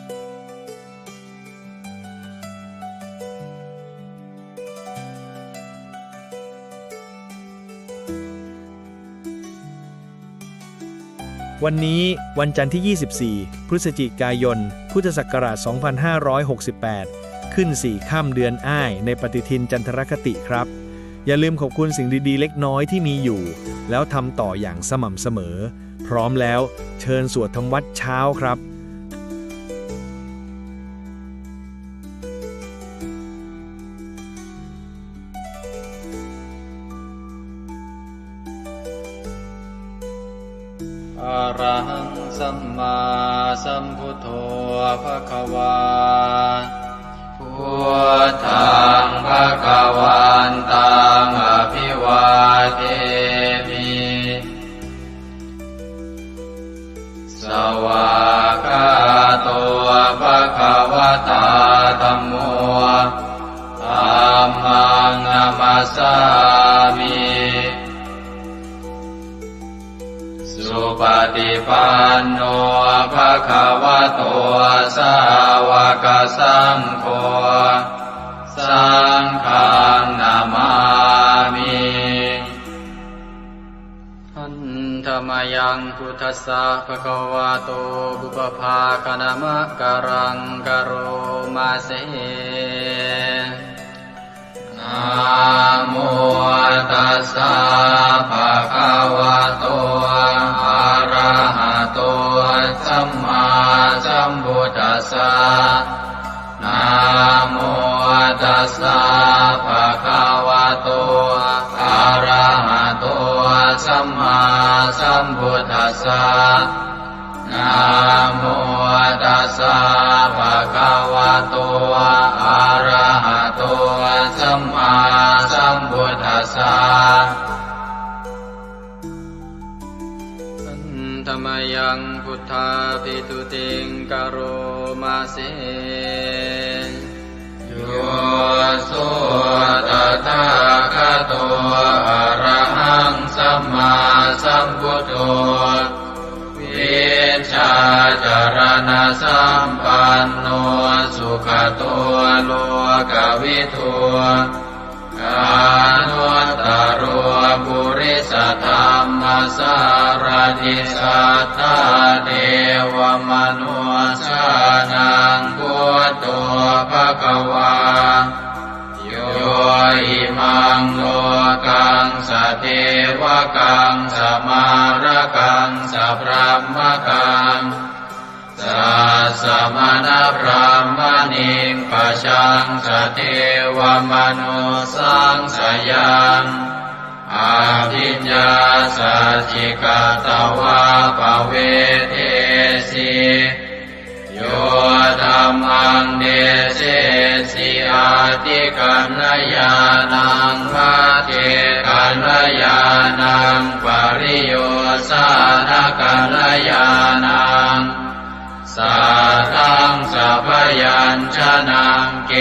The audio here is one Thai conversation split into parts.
วันนี้วันจันทร์ที่ 24 พฤศจิกายน พุทธศักราช 2568 ขึ้น 4 ค่ำเดือนอ้ายในปฏิทินจันทรคติครับ อย่าลืมขอบคุณสิ่งดีๆเล็กน้อยที่มีอยู่ แล้วทำต่ออย่างสม่ำเสมอ พร้อมแล้วเชิญสวดทำวัดเช้าครับอะระหังสัมมาสัมพุทโธภควาพุทธังภควันตังอภิวาเทมิสวากขาโตภควตาธัมโมธัมมังนัมสสามิสุปฏิปันโนภะคะวะโตสาวกสังโฆสังฆังนามามิหันธรรมยังพุทธัสสะภะคะวะโตบุปภาคณมะกะรังกะโรมาเสนะโมตัสสะภะคะวะโตอะระหะโตสัมมาสัมพุทธัสสะนะโมตัสสะภะคะวะโตอะระหะโตสัมมาสัมพุทธัสสะนะโมตัสสะภะคะวะโตอะระหะโตสัมมาสัมพุทธัสสะธรรมยังพุทธาภิตุติงกโรมาเสโยสุตถาคโตอะระหังสัมมาสัมพุทโธวิชาจารณะสัมปันโนสุขโตโลกวิทูอนุตตรปุริสธรรมสารถิสัทธาเทวมนุสานังพุทโธภควาโยอิมังโลกังสเทวกังสมารกังสัพพมกังสัสสะมณพรหมณิงปัจฉังสเทวมนุสังสยังอาภิญญาสัจจิกตวะปะเวเทสิโยธัมมังเดเสสิอาติกัณญญาณังภะเทกัณญญาณังปริโยสานกัณญญาณังสัทธังสัพยัญชนะเก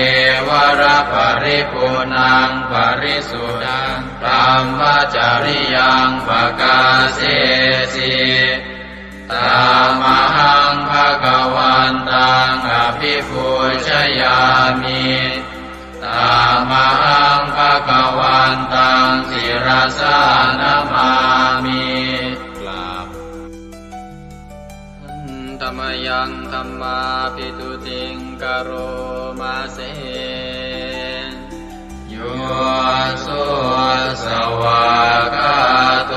วระปริปุนังปริสุทธังพรหมจริยังปกาเสสิตามหังภะคะวันตังอภิปูชยามิตามหังภะคะวันตังศิรสานามามิธรรมยังธัมมาภิตุติงกโรมาเสโยสุสวากขาโต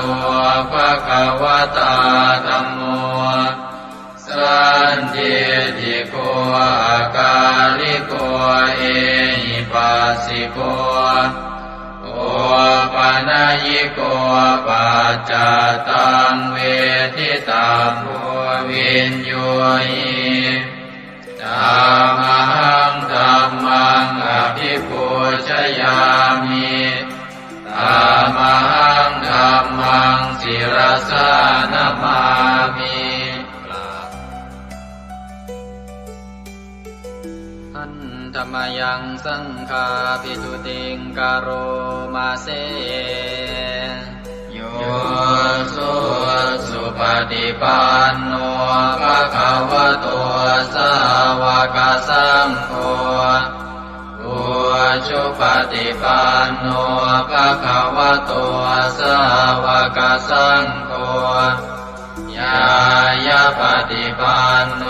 ภควตาธัมโมสันทิติโกอาการิโกเอหิปัสสิโกโอปนัยยิโกปัจจตังเวทิตังโพวินโยหิธัมมังธัมมังอภิปูชยามิธัมมังธัมมังศิรสานามามิธรรมยังสังฆาภิตุติงกโรมาเสโยสุปฏิปันโนภะคะวะโตสาว กสังโฆอุชุปฏิปันโนภะคะวะโตสาวกสังโฆญายะปฏิปันโน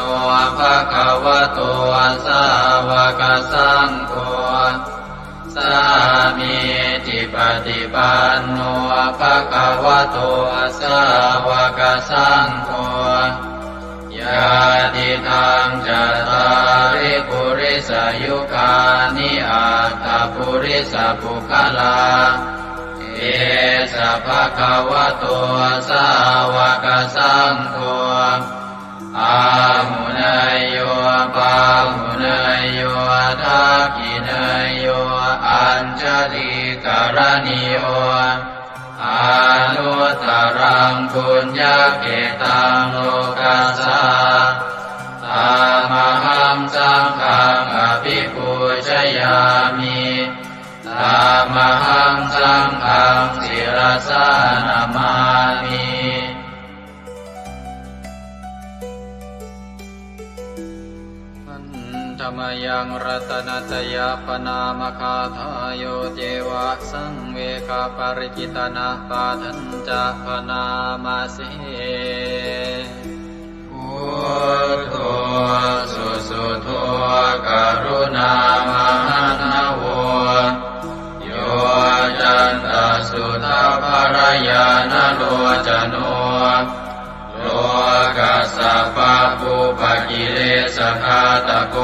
ภะคะวะโตสาวกสังโฆสามีจิปฏิปันโนภะคะวะโตสาวกสังโฆญาติทังจัตตาริปุริสยุคานิอัตถปุริสปุคลาเอสะภะคะวะโตสาวกสังโฆอาหุเนยโยปาหุเนยโยทักขิเนยโยอัญชลิกรณิโยอานุตตรังปุญญเกตังโลกัสสะตามหังสังฆังอภิปูชยามิตามหังสังฆังศิรสานามามิธรรมยังรัตนัตยาปนามคาทายโยเจวะสังเวคาปริจิตนาปาทัญจะปนามาสิพุทโธสุสุโธกรุณามหันนโวโยจันตสุทาภรยานโลจโนโลกัสสะปะปุปกิเลสขาตโก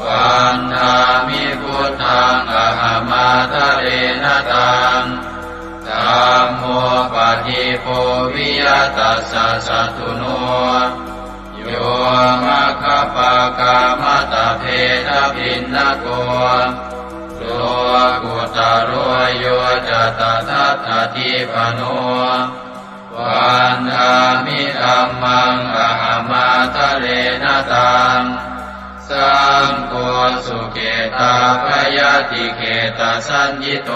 วันธามิพุทธังอหมาทะเรนตังธัมโมปฏิโพวิยตัสสะสัตตุโนโยมะคปะกามตะเพทพินนโกโลกุตโรโยจะตทัตถทิปโนวันธามิธัมมังอหมาทะเรนตังสังโฆสุเกตาภยติเกตาสัญญิโต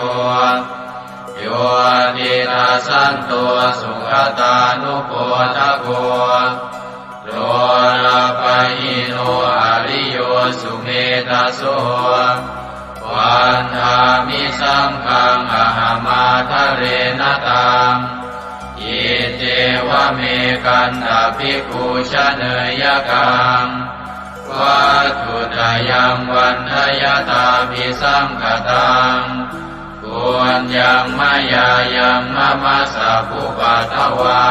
โยตินาสันโตสุขตานุโปทโกโลลาภหิโนอริโยสุเมตโสวันธามิสังฆังอหมาทะเรนตังอิเจวะเมกันตภิกขุชเนยกังวัตถุตยังวันทยตาภิสังคตังปุญญังมายายังมะมะสะภุปัตถวา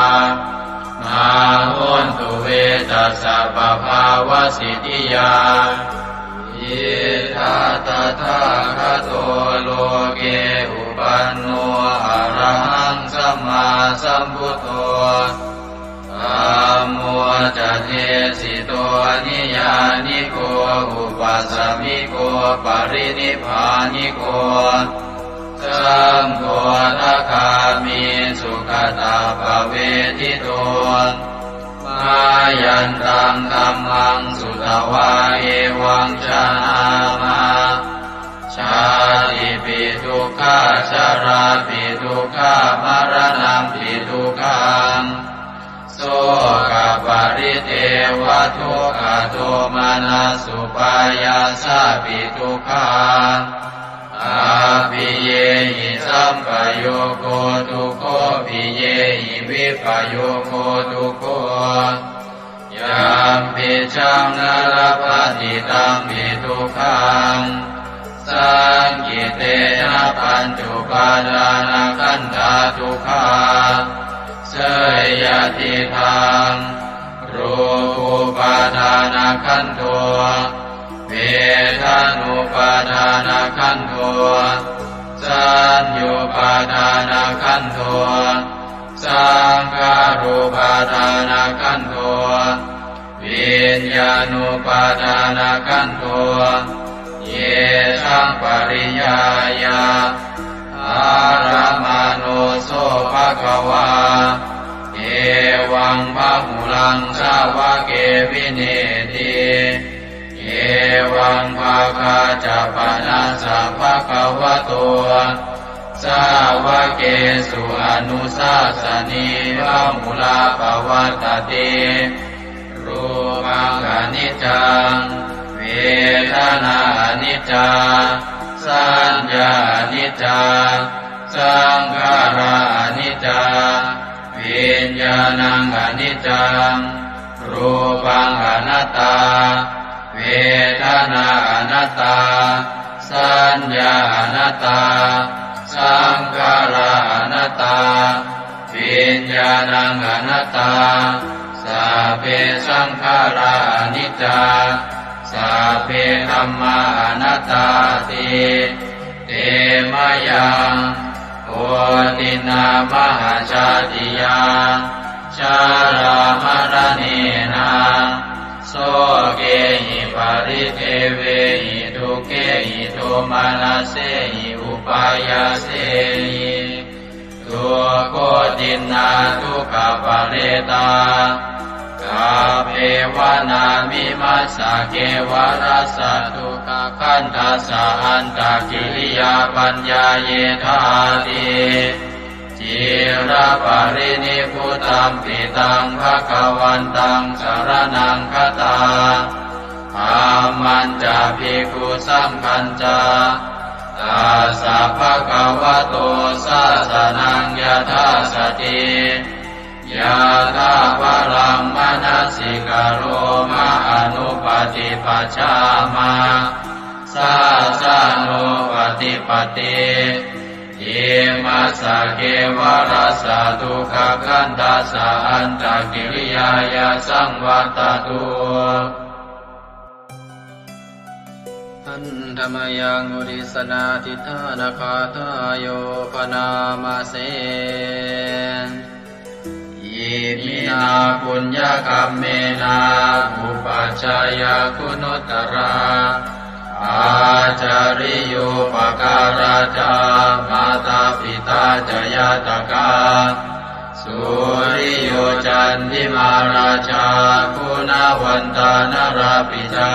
มาหุนตุเวตัสสะปะภาวสิทธิยาอิทัตตะทาคโตโลเกอุปันโนอะระหังสัมมาสัมพุทโธธัมโมจะเทสิโตนิยานิโกอุปัสสมิโกปรินิพพานิโกสังโฆทัคามิสุขตาภเวทิโตมายันตังธัมมังสุตวาเอวังชนามาชาติปิทุกขาชาราปิทุกขามรณะปิทุกขังโสกปริเทวทุกขโทมานัสสุปายาสาปิทุกขังอาภิเยหิสัมปโยโคทุกโขภิเยหิวิปโยโคทุกโขยามปิชังนรปฏิตังปิทุกขังสังกิเตนะปัญจุปาทานขันธาทุกขาเสยยติทังรูปุปาทานขันโทเวทานุปาทานขันโทสัญญูปาทานขันโทสังขารุปาทานขันโทวิญญาณุปาทานขันโทเยสังปริยายาอารามาโนโสภะคะวาเอวังพะหุลังสาวะเกวิเนติเอวังภาคาจะปนัสสะภะคะวะโตสาวะเกสุอนุสาสนีพะมุลาภวัตติรูปังอนิจ จังเวทนาอนิจจาสัญญาอนิจจาสังขาราอนิจจาวิญญาณังอนิจจังรูปังอนัตตาเวทนาอนัตตาสัญญาอนัตตาสังขาราอนัตตาวิญญาณังอนัตตาสัพเพสังขาราอนิจจาสัพเพธัมมาอนัตตาติเตมะยังโอตินามหาชาติยังชารามรณีนาโสเกหิปาริเทเวหิทุเกหิโทมานาเสหิอุปายาเสหิทุโกตินาทุกขปะเรตากาเภวนามิมัสสะเกวรัสสะทุกขคันทัสสะอันตกิริยาปัญญาเยธาติจิระปรินิพพุตัมปิตังภคะวันตังสรณังคตาธัมมันจะภิกขุสังฆัญจาตัสสะภะคะวะโตสาสนังยถาสติยะถาปรังมนัสสิกโรมะอนุปฏิปัชฌามาสาสะโนปฏิปติอิมัสสะเกวรัสสะทุกขคันทัสสะอันตกิริยายาสังวัตตุอันธรรมยังอุริสนาทิฏฐานาคาทายโยปนามาเสอิมินาปุญญกัมเมนาอุปัชฌายาคุณุตตราอาจาริโยปการาจามาตาปิตาจยาตกาสุริโยจันติมาราชาคุณวันตานราปิจา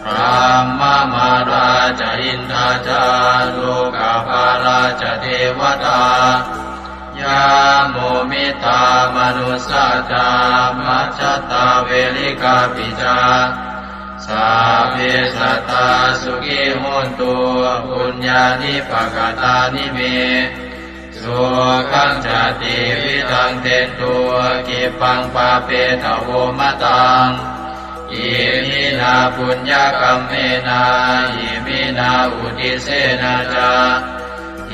พรหมมาราชอินทราจาโลกาภาราชเทวตายาโมมิตามนุสสาจามัจจตาเวลิกาปิจาสัพเพสัตตาสุขิโหนตุปุญญานิปกตานิเมสุขังจติวิทังเตตุกิปังปาเปตโวมะตังอิมินาปุญญกัมเมนาอิมินาอุทิเสนาจา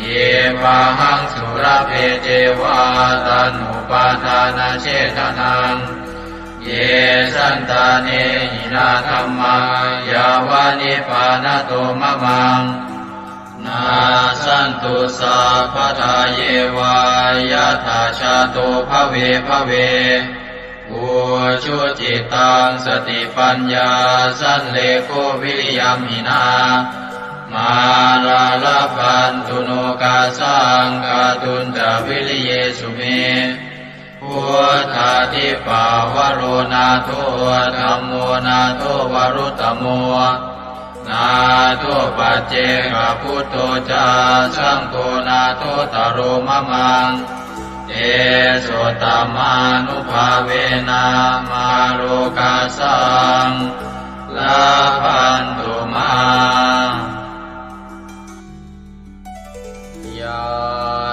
เยปะหังสุรเพเจวาตันุปาทานาเชตนังเยสันตาเนหินาธัมมายาวานิปานโตมะมังนาสันตุสัพพทาเยวายะถาชาโตภเวภเวอุชุจิตังสติปัญญาสันเลโกวิริยัมหินามาลาลาพันตุโนกาสังกาตุนจาวิริเยสุเมพุทธาทิปาวโรนาโทธัมโมนาโทวรุตตโมนาโทปัจเจกพุทโธจาสังโฆนาโทตโรมะมังเอโสตมานุภาเวนะมาโลกาสังลาพันตุมายา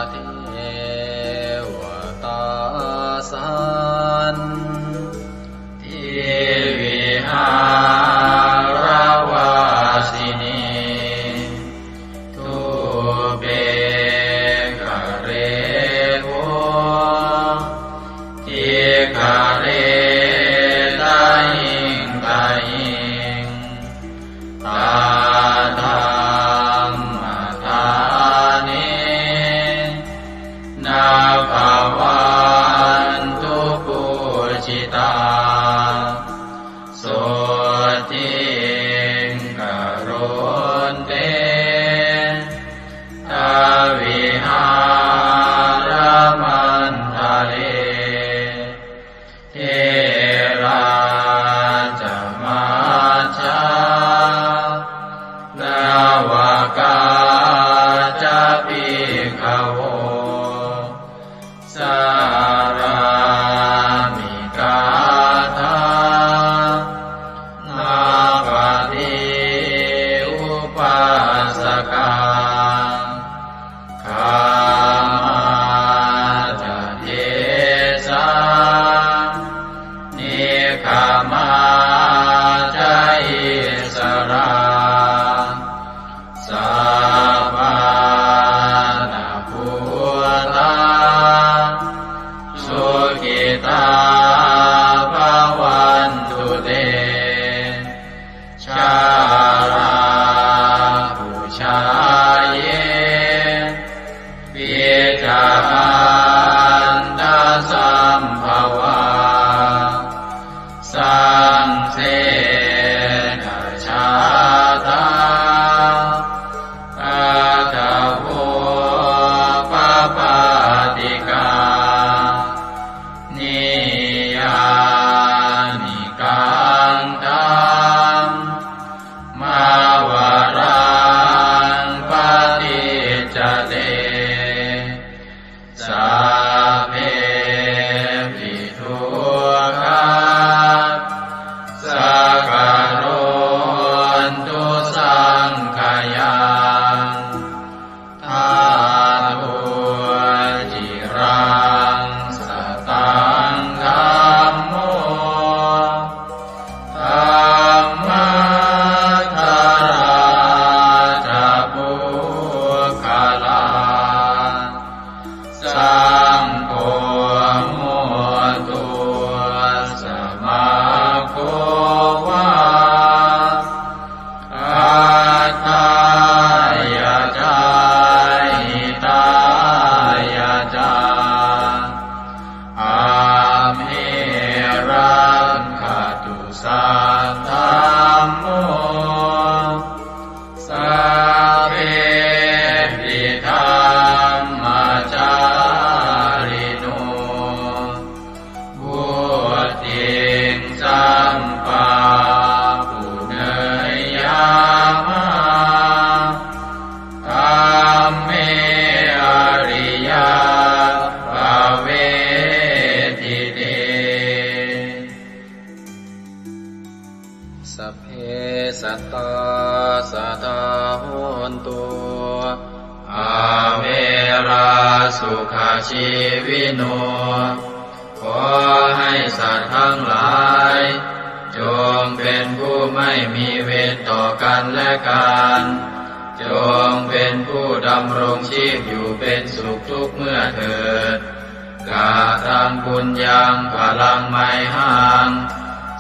เทวตาสันทิวิหารวาสินีทุเปกะเรโวทิกะเรตาหิงตาหิง มาจายิสราสัพพานาภูตาสุขิตาภวันตุเตชาราภูชาเยปิจาอันตสัมภวาสังเสนะชาตาอาตาโวปปาติกานิยานิกังตัมมาวารังปฏิจจเตสัพเพปิทุกขาสักการนตุสังขยังทาตุจิรังสตังธัมโมธัมมัทธาราจาปุคลาสังโฆโมตุสมาโควาอัตตายาจาหิตายาจาอาเมรังคตุสัทธัมโมสัพเพปิธัมมาจาริโนบุติงสัมปาปุเนยยามะธัมเมอริยภเวทิเตสัพเพสัตตาสัทธาโหนตุอาเวราสุขาชีวิโนขอให้สัตว์ทั้งหลายจงเป็นผู้ไม่มีเวรต่อกันและกันจงเป็นผู้ดำรงชีพอยู่เป็นสุขทุกเมื่อเถิดกาตังปุญญังพลังไมหัง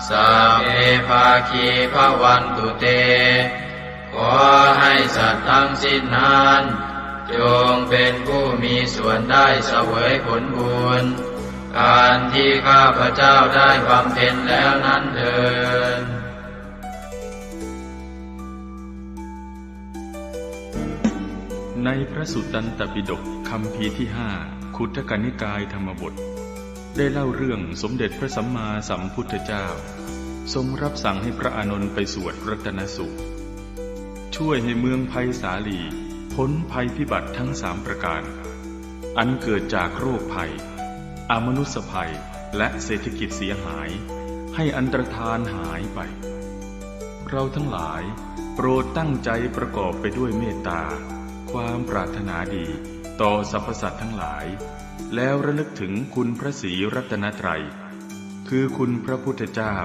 สัพเพภาคีภวันตุเตขอให้สัตว์ทั้งสิ้นนั้นจงเป็นผู้มีส่วนได้เสวยผลบุญการที่ข้าพเจ้าได้บำเพ็ญแล้วนั้นเถิด ในพระสุตตันตปิฎกคัมภีร์ที่5คุตกนิกายธรรมบทได้เล่าเรื่องสมเด็จพระสัมมาสัมพุทธเจ้าทรงรับสั่งให้พระอานนท์ไปสวดรัตนสูตรช่วยให้เมืองไผ่สาลีพ้นภัยพิบัติทั้ง3ประการอันเกิดจากโรคภัยอมนุษยภัยและเศรษฐกิจเสียหายให้อันตรธานหายไปเราทั้งหลายโปรดตั้งใจประกอบไปด้วยเมตตาความปรารถนาดีต่อสรรพสัตว์ทั้งหลายแล้วระลึกถึงคุณพระศรีรัตนตรัยคือคุณพระพุทธเจ้า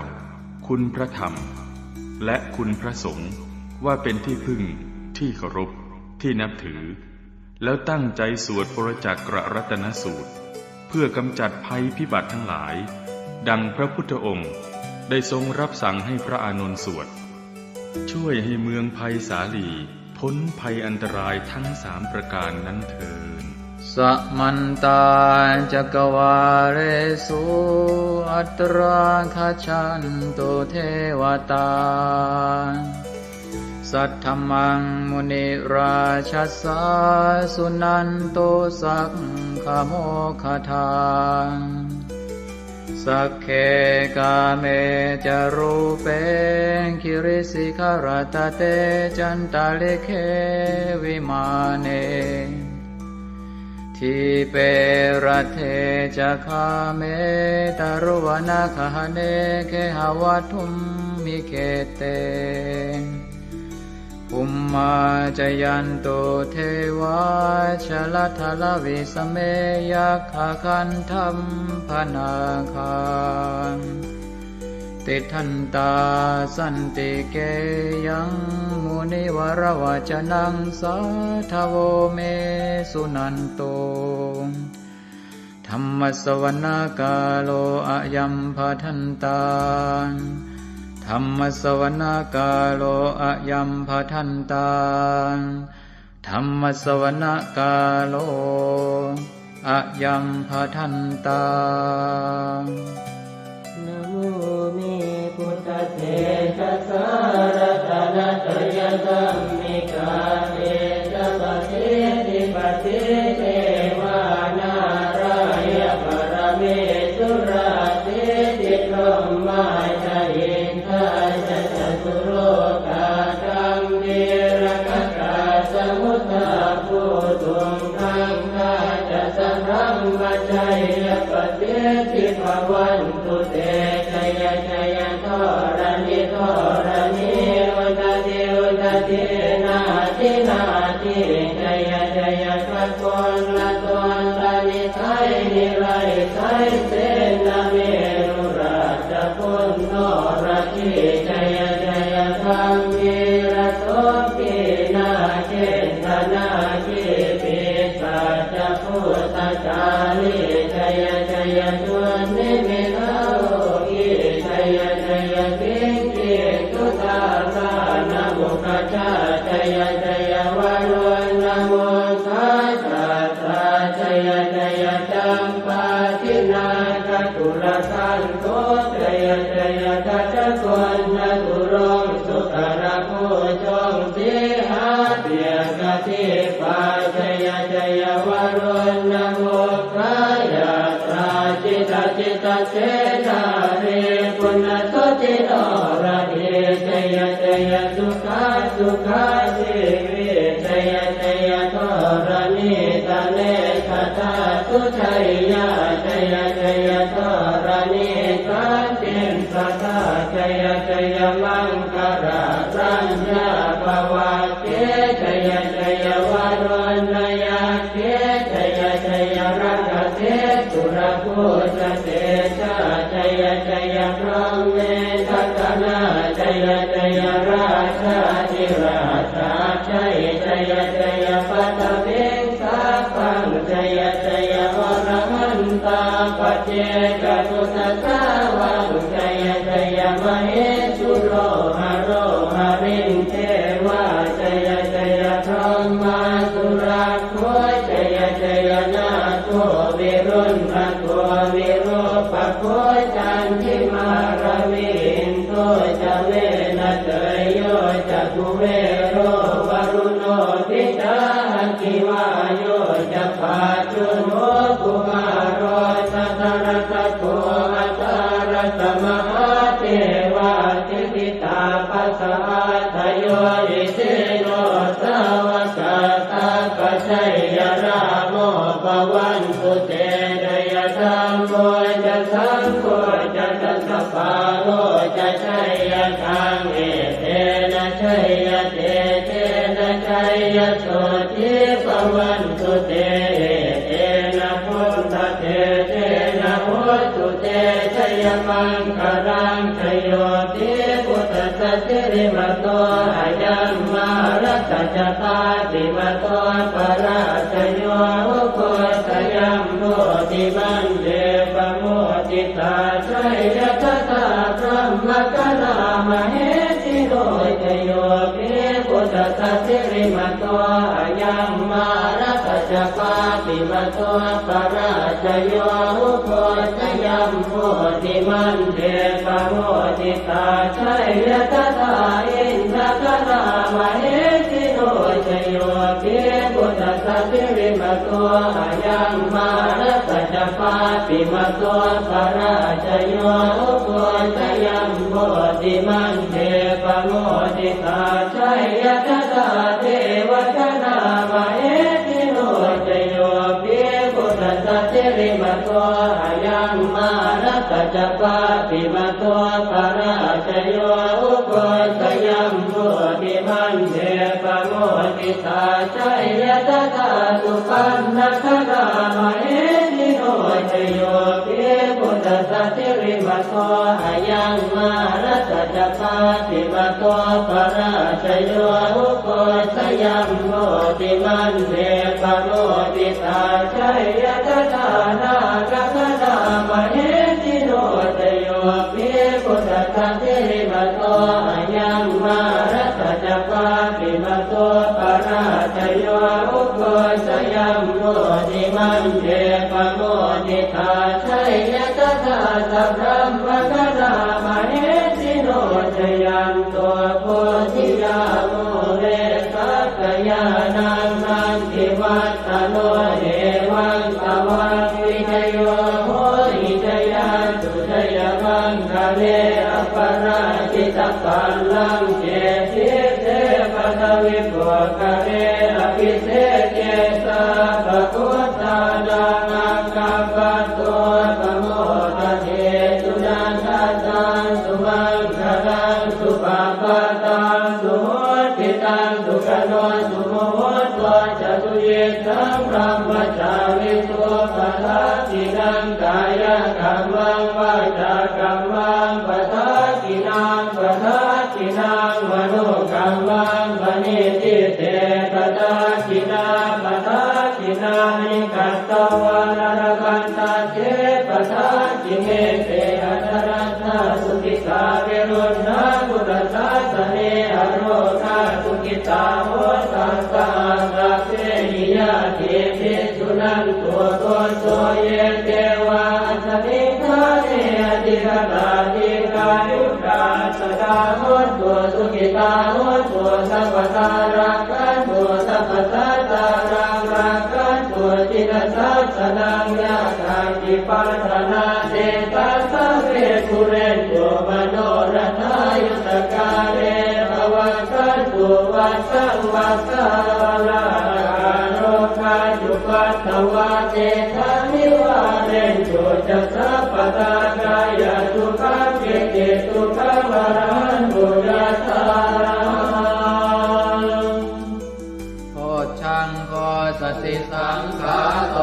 คุณพระธรรมและคุณพระสงฆ์ว่าเป็นที่พึ่งที่เคารพที่นับถือแล้วตั้งใจสวดปรจักรรัตนสูตรเพื่อกำจัดภัยพิบัติทั้งหลายดังพระพุทธองค์ได้ทรงรับสั่งให้พระอานนท์สวดช่วยให้เมืองไผ่สาลีพ้นภัยอันตรายทั้ง3ประการนั้นเถิด สัมมันตาจักวาเรสุอัตราคชันตุเทวตาสัทธมังมุนิราชสาสุนันโตสักขโมคทาสักเคกาเมจารูเปคิริสิขารตเตจันตาเลเควิมาเนทิเปรัเทจะคาเมตารุวนาคหเนเคหาวัตุมมิเคเตภุมมาจยันโตเทวาชลทลวิสเมยัคขคันธัมพนาคา ติทันตาสันติเกยังมุนิวรวจนังสาทโวเมสุนันโตธัมมสวนาคาโลอะยัมภทันตาธัมมสวนาคาโลอะยัมภทันตาธัมมสวนาคาโลอะยัมภทันตานะโมเมพุทธเถชะสารตนะตยสัมมิกาเตชะปะเทติปะเทเทวานารายะปรเมสุราเทติพรหมาจายินทาจะจตุโลกาธัมเมรกกาสมุทธาภูตุงคังคาจะสังฆัมมะชัยยะปะเทติภวันตุเตชัยชัยทรณิทรณิอุตติอุตตินาทินาทิชัยชัยพระโกนละตนละนิไทยนิไรไทยเสนาเมรุราชพุนโนราชิชัยชัยธรรมิระโสปินาเจตนาจิปิสัจพุทธจาริชัยชัยตุนิมิตาโลกิชัยชัยปิงกิตุตาสานะมุขจาชัยชัยวารุณโมทัสสะชัยชัยจัมปาทินาคตุลสันโตชัยชัยทัจจกุณตุรงสุขระโพชงสิหาเปียกติปาชัยชัยวารุณโมคายาตราจิตจิตเสนาเรปุณโสติโนระเดชัยชัยสุขาสุขาสิวิชัยชัยทรณิตาเนคตาสุชัยยาชัยชัยทรณิสันติสัทธาชัยชัยมังคารารัญญาภวะเกชัยชัยวารุณยาเกชัยชัยรักเทสุรภูชเตชะชัยชัยพรหมเมทัตนาชัยชัยราชาธิราชาชัยชัยชัยปัตตเวงสาปังชัยชัยวรหันตาปัจเจกตุสัตตาวังชัยชัยมเหสุโรหะโรหะริงเทวาชัยชัยพรหมาสุราโคชัยชัยนาโควิรุณภโควิโรปโคจันทิมารวินโตจะเวนะเตยโยจะกุเวโรวรุโนทิจาคิวาโยจะปาจุโนกุมารโรสัตรตะโกอัตารตมหาเทวาทิติตาปัสสะทโยอิเสโนสาวกตาปัจฉัยยราโมปวันตุเตเดยธรรมโมจะสังโฆจะสัสสะปาโลจะชัยยะทังเอเตนะชัยยะเตเตนะชัยยะโสติปวันตุเตเตนะพุทธเตเตนะโหตุเตชัยมังคารังชโยติพุทธสัจจิริมโตอายัมมารัตจตาติมโตปราชโยโคสยัมโมติมันเดปโมติตาชัยยะตถาพรหมกนามเหสิโรชโยปิพุทธสัจจิริมโตอายัมมารัตจปาติมโตปราชโยโคสยัมโมติมันเดปโมติตาชัยยะตถาอินทกนามเหสิโรชโยปิพุทธสัจจิริมโตอายัมมารัตจปาติมโตปราชโยโคสยัมโมติมันเดปโมติตาชัยยะตถาเทวตนามเหสิโรชโยปิพุทธสัจจิริมโตอายัมมารัตจปาติมโตปราชโยโคสยัมโมติมันเดปโมติตาชัยยะตถาสุปันนคนามเหสิโรชโยปิพุทธสัจจิริมโตอายัมมา รัตจัปาติมาโตปราชโยอุโกชยัมโมติมันเนปโมติตาชัยยะทานากัสนามเหติโนตโยภิพุทธะเทมาโตอายัมมารัตจัปาติมาโตปราชโยอุโกชยัมโมติมันเนปโมติตาชัยยะทาสัพพะมะกะนามเหติโนตยัมโตโพธิยาโมเรสักยานังนันติวัตตโนเอวังตวังวิจโยโหหิจยาสุจยมังคะเลอปราชิตปัลลังเจติเตปะทวิปุคะเลอภิเศษเจสะภะพุทธานังอังคัปปะโตปะโมทะเทสุนันทตังสุมังคลังสุปะปะตังสุโหติตังสุขโนสุโมโหตัวจตุเยสังพรหมจาริตัวปะทัสสินังกายกัมมังวาจากัมมังปะทัสสินังปะทัสสินังมโนกัมมังปณิทิเตปะทัสสินาปะทัสสินานิกัตตวานรกันตาเจปะทัสสิเมเตอัตรัตถสุขิตาเวรุณาพุทธศาสเนอโรคาสุขิตาโหตัสสะสัพเพหิยะเทปิสุนันตัวโตโสเยเทวาสมิทาเนอติกตาติกายุกาสดาโหตัวสุขิตาโหตัวสัพพตารักขันตัวสัพพตาตารักขันตัวจิตสัสสนังยาคาติปัฏนาเตตัสสะเวทุเรนตัวมโนรัตายุตกาเรภวังคันตัววัสสังวัสสาลาโรคาจุปัตถวาเจธานิวาเรนโจจัสสะปตากายสุขังเกติสุขังวรันตุยัสสะโพชังโพสติสังขาโต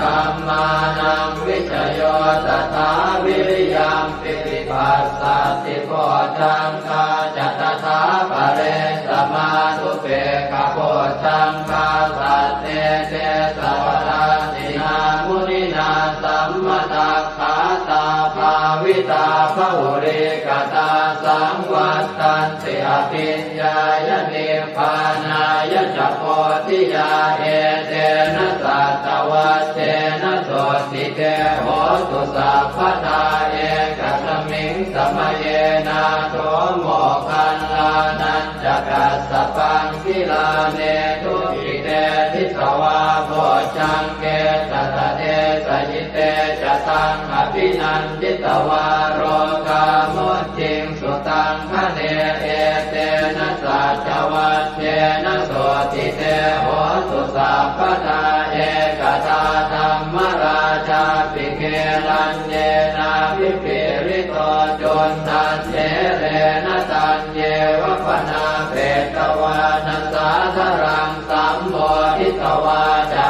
ธัมมานังวิจโยตถาวิริยังปิติปัสสัตติโพชังคาจัตถาปะเรสมานุเปกขโพชังคาสัตเตเตสวะราตินามุนินาสัมมตัคขาตาภาวิตาภุริกตาสังวัตตันติอภิญญายนิพพานายจักโพธิยาเอเตนะสัตวัตเตนะโสติเตโหตุสัพพทาเอกสมิงสมเยนะโสโมคันลานันจักสสปังกิลาเนทุกิเตทิสวาโพชังเกตตะเตสยิเตจะตังอภินันทิตวาโรกามุจิงสุตังคะเนเอเตนะสัจวัตเตนะโสติเตโหตุสัพพทาเอกตาธัมมราชาปิเกลันเยนาภิปิริโตจนทันเจเรนะตันเยวะปนาเปตวานัสสาธรังสัมโมทิตวาจา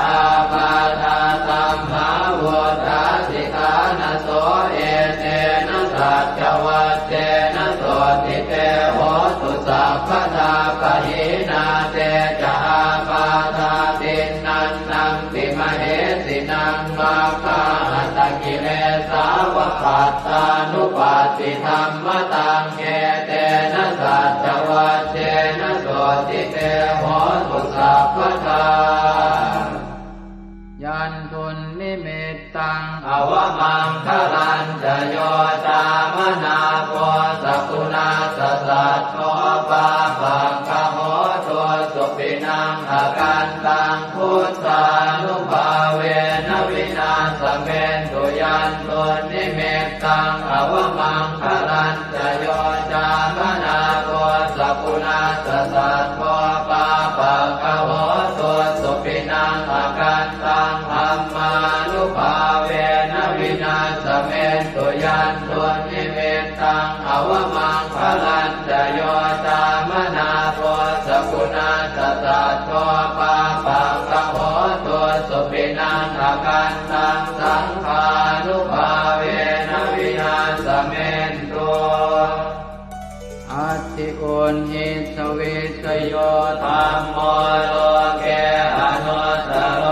ปาทาสัมภาวทาสิกานะโสเอเตนะสัจวัตเตนะโสติเตโหตุสัพพทาปะหินาเตจาปาทาตินันนังติมเหสินังมาคาหัตกิเลสาวปัตตานุปัสสิธรรมตังเกเตนะสัจวัตเตนะโสติเตโหตุสัพพทายันทุนนิมิตตังอวมังคลันจะโยตามนาโพสกุณาสสัตโตปาปังคโหตัวสุปินังอาการตังพุทธานุภาเวนะวินาสเมนตุยันตุนนิมิตตังอวมังคลันจะโยตามนาโพสกุณาสสัตโตปาปังคโหตัวสุปินังอาการตังธัมมานุภาเวนะวินาสเมนตุยันตุนิเมตตังอวมังคลันจะโยตามนาโพสกุณาสสัตโตปาปังคโหตัว ญหิสวิสโยธัมโมโลเกอนุตตโร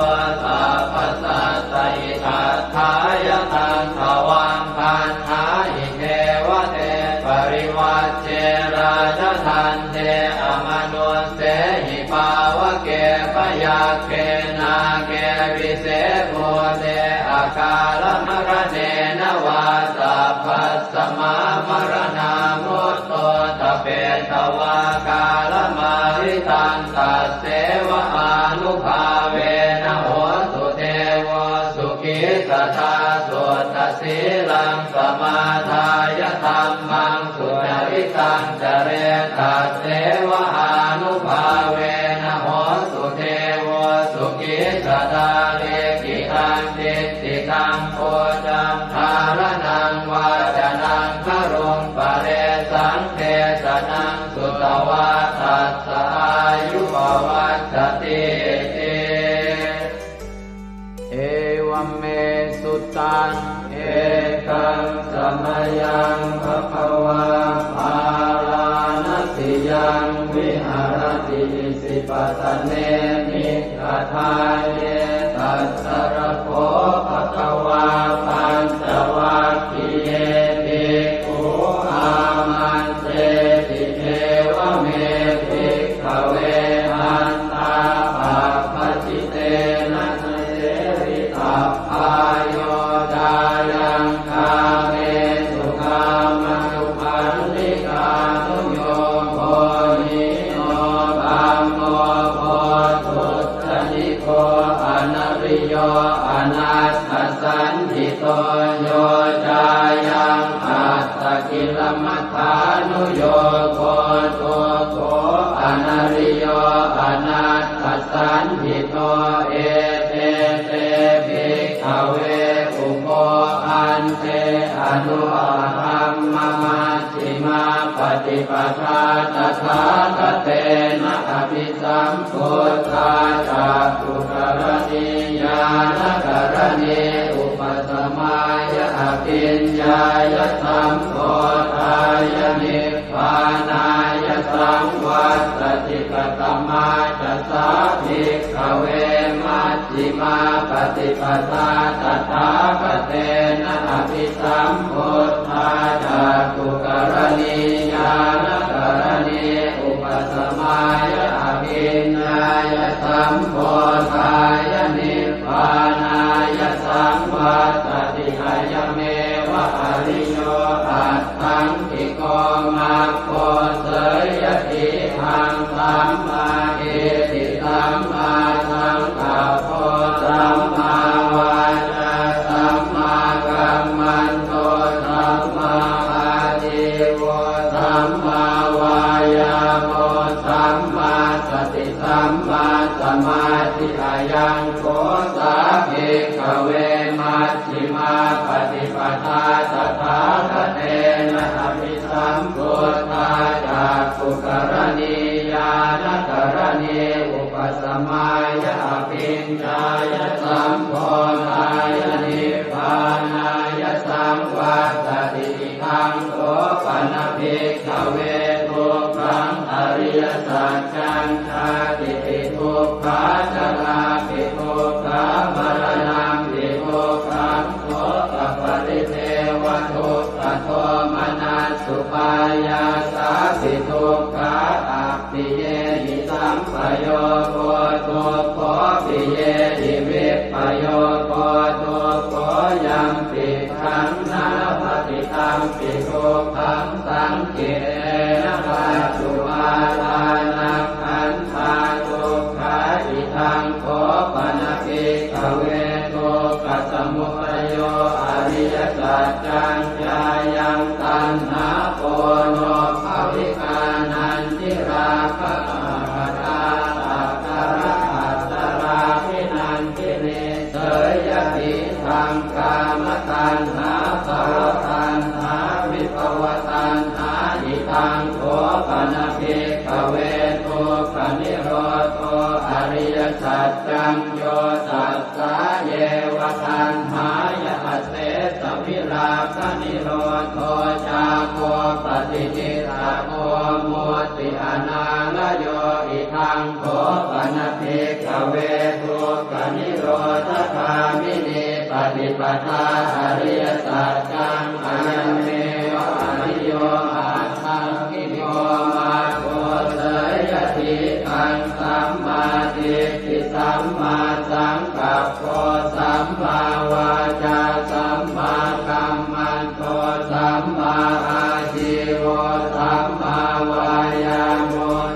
สัพพสัตตอิทัฏฐายตังภวังคันหาอิเทวเตปริวัชเชราชทันเทอมนุสเสหิภาวะเกปยาเกนาเกวิเศษโมเตอาคาลมรเนนวาสัพพสมามรณามุตโตตเปตวากาลมาริตันตัสเสวะอานุภาเวนะโหสุเทวสุขิสตาสุตสีลังสมาทายธัมมังสุจริตังจเรตัสเสวะอานุภาเวนะโหสุเทวสุขิสตาเลกิตังติติตังโพจังทารนังวาจนังครุงปะเรสังเทสนังสุตวาทัสสะอายุปวัฏฏติเอวัมเมสุตังเอกังสมยังภควาภาลานติยังวิหารติสิปตเนมิกทายเยตัสสรโภภควาปัญจวัคคีย์เยภิกขุอามันเตติเทวเมภิกขเวอันตาปัปปจิเตนะเสวิตัพพายโยดายังคาเมสุขามสุขันธิกานุโยโภหิโนธัมโมโพธุตติโกอนัริโยอนัตถสันติโตโยจายังอัตตกิลมัฏฐานุโยโคตุโกอนัริโยอนัตถสันติโตเอเตเตภิกขเวอุโภอันเตอนุอัมมมัชฌิมาปฏิปทาตถาคเตนะอภิสัมพุทธาจักขุกรณีญาณกรณีอุปสมายะอภิญญายะสัมโพธายะนิพพานายะสังวัตติกตมาจัสสะภิกขเวมัชฌิมาปฏิปทาตถาคเตนะอภิสัมพุทธาจักขุกรณีญาณกรณีอุปสมายะอภิญญายะสัมโพธายะนิพพานายะสังวัตติกายเมวะอริโยอัตถังกิโกมัคโคเสยติหังสัมมาเอติสัมมาสังกัปโปสัมมาวาจาสัมมากัมมันโตสัมมาอาชีวะสัมมาวายาโมสัมมาสติสัมมาสมาธิอายังโกสาภิกขเวมัชฌิมาปฏิปทาตถาคเตนะอภิสัมพุทธาจักขุกรณีญาณกรณีอุปสมายะอภิญญายะสัมโพธายะนิพพานายะสังวัตติทังโสปนภิกขเวทุกขังอริยสัจจังชาติปิทุกขาจราปิทุกขามรณะปิทุกขังโสตปริเทวทุกขโทมนัสสุปายาสาปิทุกขาอัปปิเยหิสัมปโยโกทุกขปิเยหิวิปปโยโกทุกขยังปิขังนาปฏิตังปิทุกขังสังเกนะปัจจุบาลานังขันธาทุกขาอิทังโคปนภิกขเวทุกขสมุทัยโยอริยสัจจังญายังตัณหาโกโนภวิกานันทิราคะปตาตัตตระอัตตราภินันทิเนเสยติทังกามตัณหาภวตัณหาวิภวตัณหาอิทังโคปนภิกขเวทุกขนิโรธอริยสัจจังโยตัสสะเยวะตัณหายะเสสวิราคะนิโรธจาโคปฏิจิตาโคมุตติ ปิอนาลโยอิทังโขปนภิกขเวทุกขนิโรธคามินีปฏิปทาอริยสัจจังอายัมเมวะอริโยอาทังกิโยมาโกเสยติอังสัมมาทิฏฐิสัมมาสังกัปโปสัมมาวาจาสัมมากัมมันโตสัมมาอาชีวะสัมมาวายาโม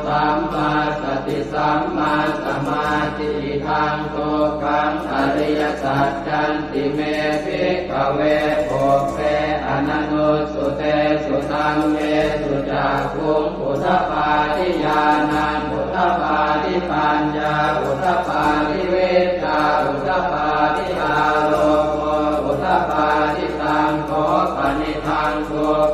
สัมมาสติสัมมาสมาธิทังโตกังอริยสัจจันติเมภิกขเวโภเปอนันโนสุเตสุตังเมสุจักขุงอุทธปาทิญาณังอุทธปาทิปัญญาอุทธปาทิเวชาอุทธปาทิอาโลโกอุทธปาทิตังโขปนิทังโก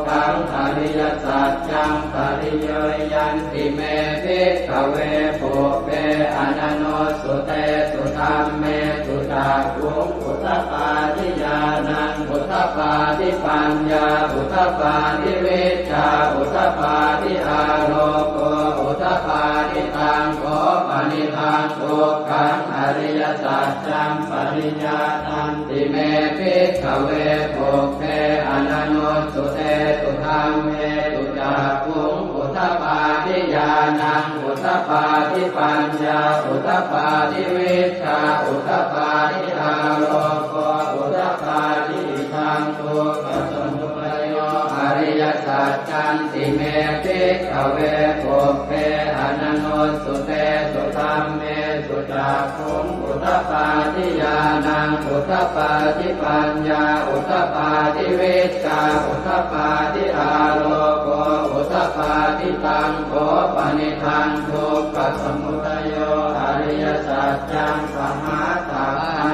กังอริยสัจจังปริโยยันติเมภิกขเวโภเปอนันโนสุเตสุธัมเมสุจักขุงอุทธปาทิญาณังอุทธปาทิปัญญาอุทธปาทิเวชาอุทธปาทิอาโลโกอุทธปาทิตังโขปนิทังโกกังอริยสัจจังปริญญาตันติเมภิกขเวโภเปอนันโนสุเตสุธัมเมสุจักขุงอุทธปาทิญาณังอุทธปาทิปัญญาอุทธปาทิเวชาอุทธปาทิอาโลโกอุทธปาทิทังโกปัสสมุปโยอริยสัจจันติเมภิกขเวโภเปอนันโนสุเตสุธัมเมสุจักขุงอุทธปาทิญาณังอุทธปาทิปัญญาอุทธปาทิเวชาอุทธปาทิอาโลโกอุทธปาทิตังโขปนิทังทุกขสมุทัยโยอริยสัจจังปมาตา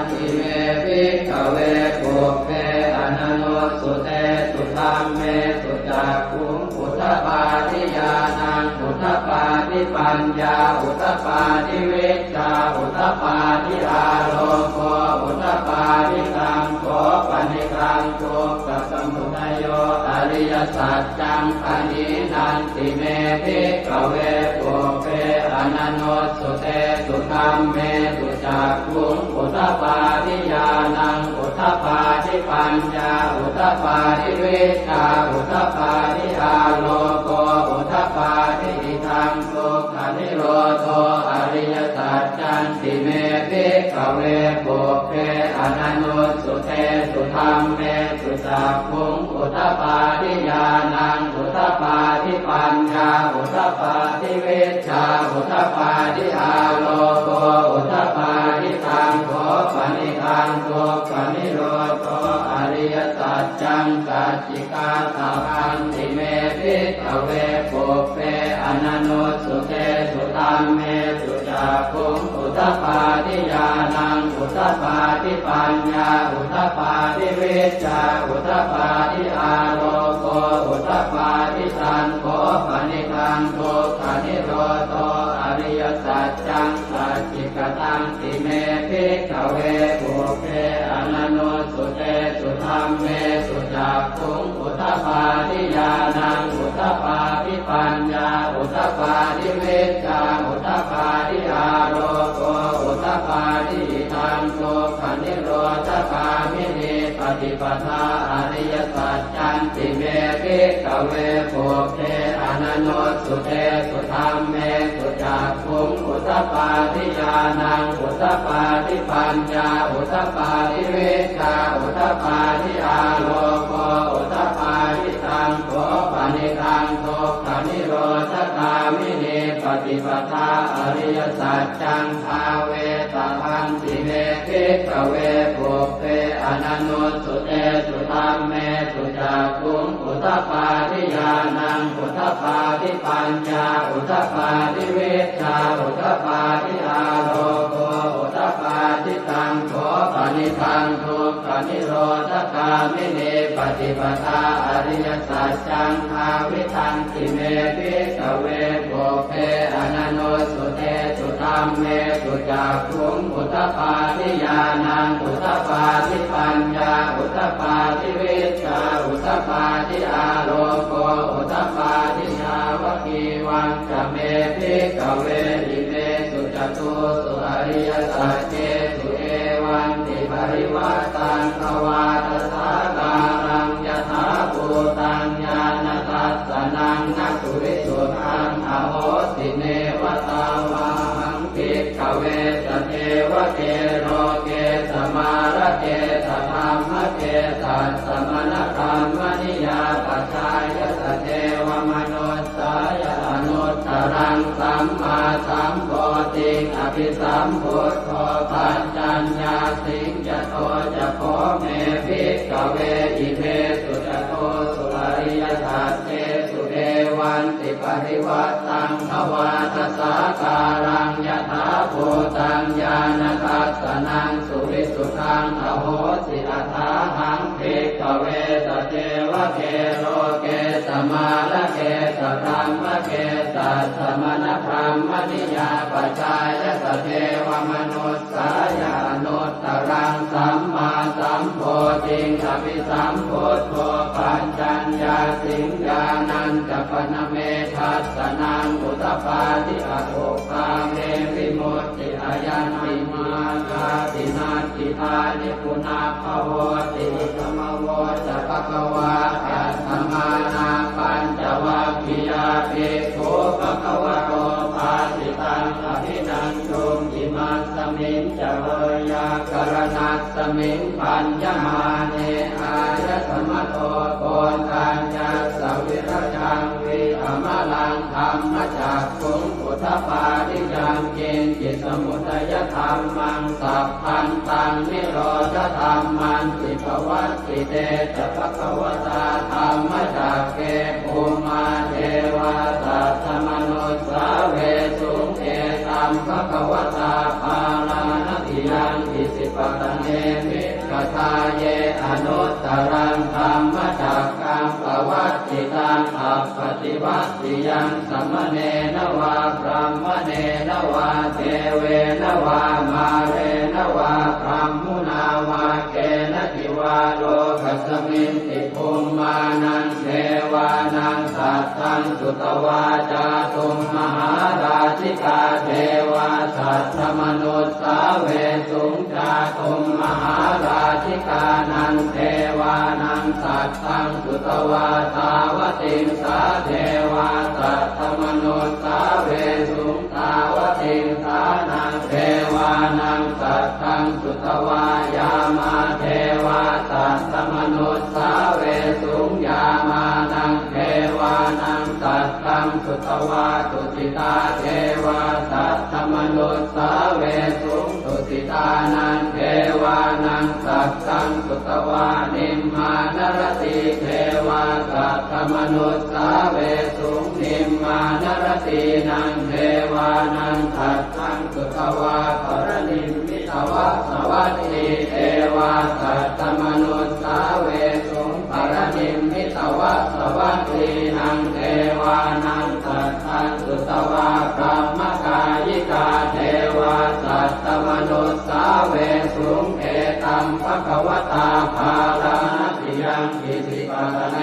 ทิเมภิกขเวโภเปอนันโนสุเตสุธัมเมสุจักขุงอุทธปาทิญาณังอุทธปาทิปัญญาอุทธปาทิเวชาอุทธปาทิอาโลโกอุทธปาทิตังโขปนิทังทุกขสมุทัยโยอริยสัจจังปณินันติเมภิกขเวโภเปอนันโนสุเตสุธัมเมสุจักขุงอุทธปาทิญาณังอุทธปาทิปัญญาอุทธปาทิเวชาอุทธปาทิอาโลโกอุทธปาทิทังทุกขนิโรโธอริยสัจจันติเมภิกขเวโภเปอนันโนสุเตสุธัมเมสุจักขุงอุทธปาทิญาณังอุทธปาทิปัญญาอุทธปาทิเวชาอุทธปาทิอาโลโกอุทธปาทิตังโขปนิทังทุกขนิโรโธอริยสัจจังสัจจิกาตาพันติเมภิกขเวโภเปอนันโนสุเตสุธัมเมสุจักขุงอุทธปาทิญาณังอุทธปาทิปัญญาอุทธปาทิเวชาอุทธปาทิอาโลโกอุทธปาทิตังโขปนิทังทุกขนิโรโธอริยสัจจังสัจจิกตังติเมภิกขเวโภเปอนันโนสุเตสุธัมเมสุจักขุงอุทธปาทิญาณังอุทธปาทิปัญญาอุทธปาทิเวชาอุทธปาทิอาโลโกอุทธปาทิทังทุกขนิโรธคามินีปฏิปทาอริยสัจจันติเมภิกขเวโภเปอนันโนสุเตสุธัมเมสุจักขุงอุทธปาทิญาณังอุทธปาทิปัญญาอุทธปาทิเวชาอุทธปาทิอาโลโกอุทธปาทิตังโขปนิทังทุกขนิโรธคามินีปฏิปทาอริยสัจจังภาเวตพันติเมภิกขเวโภเปอนันโนสุเตสุธัมเมสุจักขุงอุทธปาทิญาณังอุทธปาทิปัญญาอุทธปาทิเวชาอุทธปาทิอาโลโกอุทธปาทิตังโขปนิทังทุกขนิโรธคามินีปฏิปทาอริยสัจจังภาวิทันติเมภิกขเวโภเปอนันโนสุเตสุธัมเมสุจักขุงอุทธปาทิญาณังอุทธปาทิปัญญาอุทธปาทิเวชาอุทธปาทิอาโลโกอุทธปาทิชาวกีวา วังจะเมภิกขเวอิเมสุจตุสุอริยสัจเจสุเอวันติปริวัตตังภวาตสาการังยถาภูตังญาณทัสสนังนักสุวิสุทธังอโหสิเนวตาวาหังภิกขเวสเทวเกโรเกสมาระเกสธรรมเกสัสสมณธรรมนิยาปัจจายสเทวมนุสสายอนุตตรังสัมมาสัมโพธิอภิสัมพุทโธปัญจัญญาสิงจโตจะโพเมภิกขเวอิเมสุจโตสุอริยสัจเจสุเอวันติปริวัตตังภวาตสาการังยถาภูตังญาณทัสสนังสุวิสุทธังอโหสิอัฏฐาหังภิกขเวสเทวเกโลเกสมาระเกสธรรมเกสัสสมณธรรมนิยาปัจจายสเทวมนุสสายานุตตรังสัมมาสัมโพธิอภิสัมพุทโธปัญจัญญาสิงญาณัญจปนเมทัสสนังอุตตปาทิอโภคาเมวิมุตติอายันติมาคาตินาติทานิปุนาภโวติธรรมโวจะภควาอัตถมานาปัญจวัคคียาภิกขุภควโตภาสิตังอภินันตุอิมัสสมิงจะเวยากรณัสสมิงปัญญมาเนอายสมโตโกนทัญญาสวิรจังวิอมลังธรรมจักขุงพุทธปาทิยังเกณฑ์จิตสมุทัยธรรมังสัพพันตังนิโรธธรรมันติภวัตติเตจะภควตาธรรมจักเกภูมาเทวาสัตตมนุสสาเวสุงเอตัมภควตาภาลานติยังอิสิปตเนมิกทาเยอนุตตรังธรรมจักกังภวัตติตังอัปปติวัตติยังสัมมเนนวาพรหมเนนวาเทเวนวามาเรนวาพรหมุนาวาเกณทิวาโลกัสมินติภูมานังเทวานังสัตตังสุตวาจาตุมมหาราชิกาเทวาสัตตมนุสสาเวสุงจาตุมมหาราชิกานังเทวานังสัตตังสุตวาตาวติงสาเทวาสัตตมนุสสาเวสุงตาวติงสานังเทวานังสัตตังสุตวายามาเทวาสัตตมนุสสาเวสุงยามานังเทวานังสัตตังสุตวาตุติตาเทวาสัตตมนุสสาเวสุงตุติตานังเทวานังสัตตังสุตวานิมมานรติเทวาสัตตมนุสสาเวสุงนิมมานรตินังเทวานังสัตตังสุตวาปรนิมมิตวะสวัสดิเทวาสัตตมนุสสาเวสุงปรนิมมิตวะสวัสดินังเทวานังสัตตังสุตวาพรหมกายิกาเทวาสัตตมนุสสาเวสุงเอตัมภควตาภาลานติยังอิสิปตเน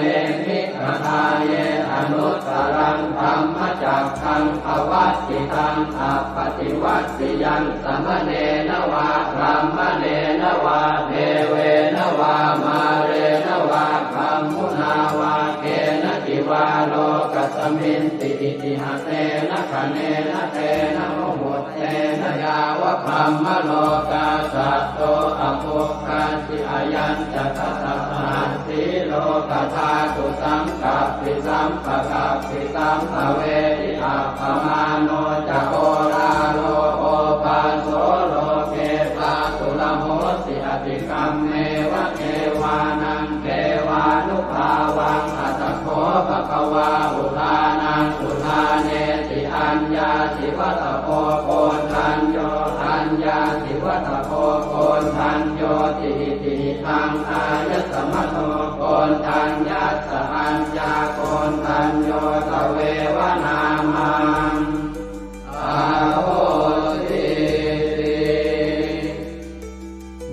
มิกทาเยอนุตตรังธรรมจักขังภวัตติตังอัปปติวัตติยังสัมมเนนวาพรหมเนนวาเทเวนวามาเรนวาพรหมุนาวาเกณทิวาโลกัสมินติอิติหะเตนะคะเนนะเตนะโมหุตเตนะยาวะพรหมโลกาสัตโตอภุคันติอายัญจะทัสสะหันติโลกธาตุสังกัปปิสัมปะกัปปิสัมภเวทิอัปปมาโนจะโอราโลโอปาโสโลเกปาตุลโหสิอติกัมเมวะเทวานังเทวานุภาวังอัตถโขภควาอุทานังอุทาเนติอัญญาสิวัตโพโกนทัญโยอัญญาสิวัตโพโกนทัญโยติติทังอายสมโตโกนทัญญาสอัญญาโกนทัญโยตเววนามังอาโหติ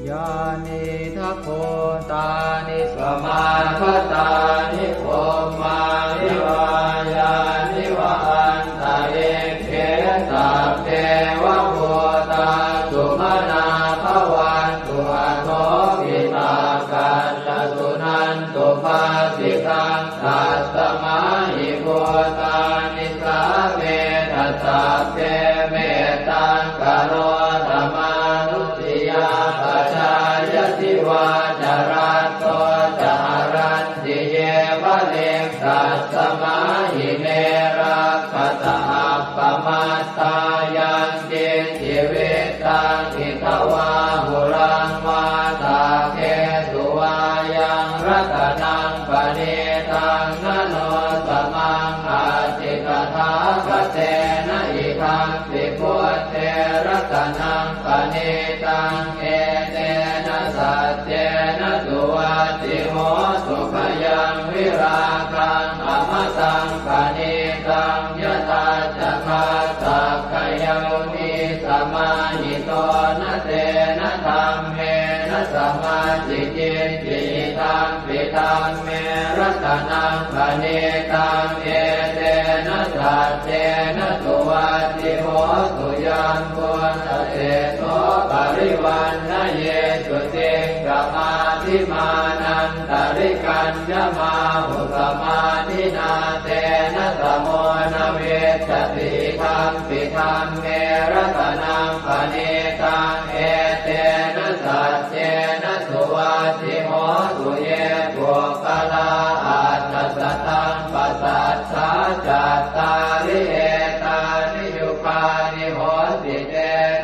ยานิทัพโพตานิสมาคตานิโภมานิวายานิวาอันต นิสาเวทัสสะเทเมตังกโรธรรมานุติยาปัจจายติวาจารัตโตจารันติเยวะเลกัสสมาหิเนรักขตาปมัตตายังเกจิเวตังอิทวาหุรังวาตาเกสุวายังรัตนังปเนตังนโนสมังอาจิกถาคเตนะอิทังปิพุทเทรัตนังปเนตังเอเตนะสัจเจนะสุวัตติโหสุขยังวิราคังอมตังปเนตังยตาจักขาสักขยามิสมาหิโตนะเตนะธรรมเมนะสมาธิจิตติตังปิตังเมรัตนังปเนตังเอเตนะสัจเจนะสุวัตติโหสุยัมพุทธเตโสปริวันนะเยสุติงกมาธิมานันตริกัญญมาหุสมาธินาเตนะสโมนะเวสติธัมปิธัมเมรัตนังปเนตังเอเตนะสัจเจนะสุวัตติโหสุเยปุคลาอัตถสัตตังปัสสัทธาจัตตาริเอตานิยุคานิโหติเต